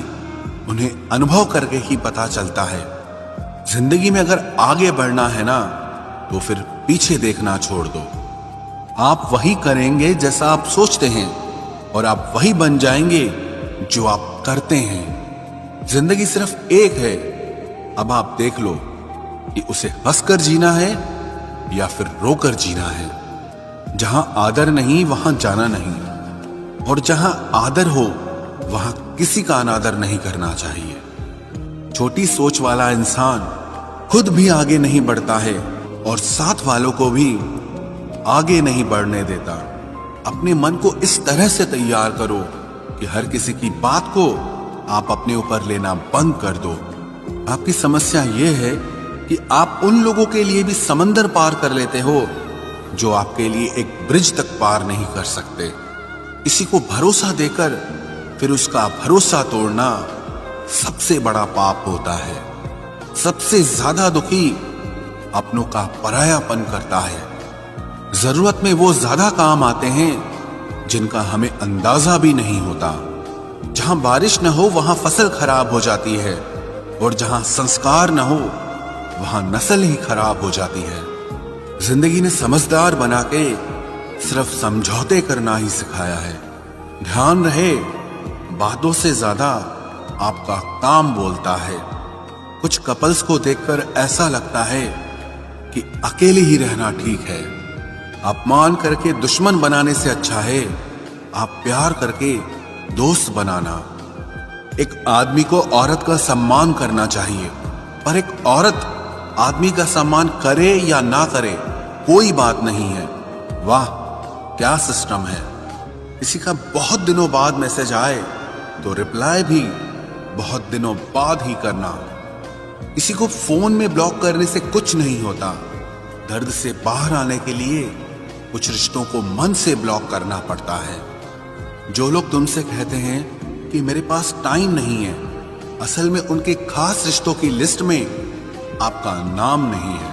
उन्हें अनुभव करके ही पता चलता है। जिंदगी में अगर आगे बढ़ना है ना, तो फिर पीछे देखना छोड़ दो। आप वही करेंगे जैसा आप सोचते हैं, और आप वही बन जाएंगे जो आप करते हैं। जिंदगी सिर्फ एक है, अब आप देख लो कि उसे हंसकर जीना है या फिर रोकर जीना है। जहां आदर नहीं वहां जाना नहीं, और जहां आदर हो वहां किसी का अनादर नहीं करना चाहिए। छोटी सोच वाला इंसान खुद भी आगे नहीं बढ़ता है और साथ वालों को भी आगे नहीं बढ़ने देता। अपने मन को इस तरह से तैयार करो कि हर किसी की बात को आप अपने ऊपर लेना बंद कर दो। आपकी समस्या यह है कि आप उन लोगों के लिए भी समंदर पार कर लेते हो जो आपके लिए एक ब्रिज तक पार नहीं कर सकते। किसी को भरोसा देकर फिर उसका भरोसा तोड़ना सबसे बड़ा पाप होता है। सबसे ज्यादा दुखी अपनों का परायापन करता है। जरूरत में वो ज्यादा काम आते हैं जिनका हमें अंदाजा भी नहीं होता। जहां बारिश न हो वहां फसल खराब हो जाती है, और जहां संस्कार न हो वहां नस्ल ही खराब हो जाती है। जिंदगी ने समझदार बना के सिर्फ समझौते करना ही सिखाया है। ध्यान रहे, बातों से ज्यादा आपका काम बोलता है। कुछ कपल्स को देखकर ऐसा लगता है कि अकेले ही रहना ठीक है। अपमान करके दुश्मन बनाने से अच्छा है आप प्यार करके दोस्त बनाना। एक आदमी को औरत का सम्मान करना चाहिए, पर एक औरत आदमी का सम्मान करे या ना करे कोई बात नहीं है। वाह क्या सिस्टम है। किसी का बहुत दिनों बाद मैसेज आए तो रिप्लाई भी बहुत दिनों बाद ही करना। किसी को फोन में ब्लॉक करने से कुछ नहीं होता। दर्द से बाहर आने के लिए कुछ रिश्तों को मन से ब्लॉक करना पड़ता है। जो लोग तुमसे कहते हैं कि मेरे पास टाइम नहीं है, असल में उनके खास रिश्तों की लिस्ट में आपका नाम नहीं है।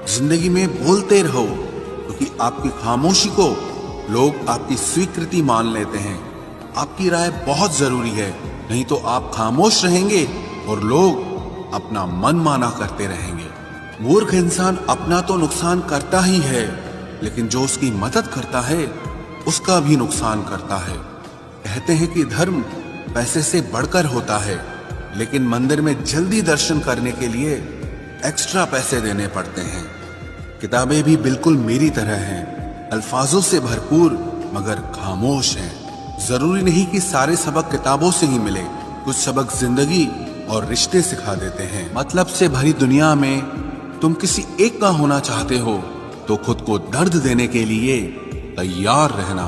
जिंदगी में बोलते रहो, क्योंकि आपकी खामोशी को लोग आपकी स्वीकृति मान लेते हैं। आपकी राय बहुत जरूरी है, नहीं तो आप खामोश रहेंगे और लोग अपना मन माना करते रहेंगे। मूर्ख इंसान अपना तो नुकसान करता ही है, लेकिन जो उसकी मदद करता है उसका भी नुकसान करता है। कहते हैं कि धर्म पैसे से बढ़कर होता है, लेकिन मंदिर में जल्दी दर्शन करने के लिए एक्स्ट्रा पैसे देने पड़ते हैं। किताबें भी बिल्कुल मेरी तरह हैं, अल्फाजों से भरपूर मगर खामोश हैं। जरूरी नहीं कि सारे सबक किताबों से ही मिले, कुछ सबक जिंदगी और रिश्ते सिखा देते हैं। मतलब से भरी दुनिया में तुम किसी एक का होना चाहते हो तो खुद को दर्द देने के लिए तैयार रहना।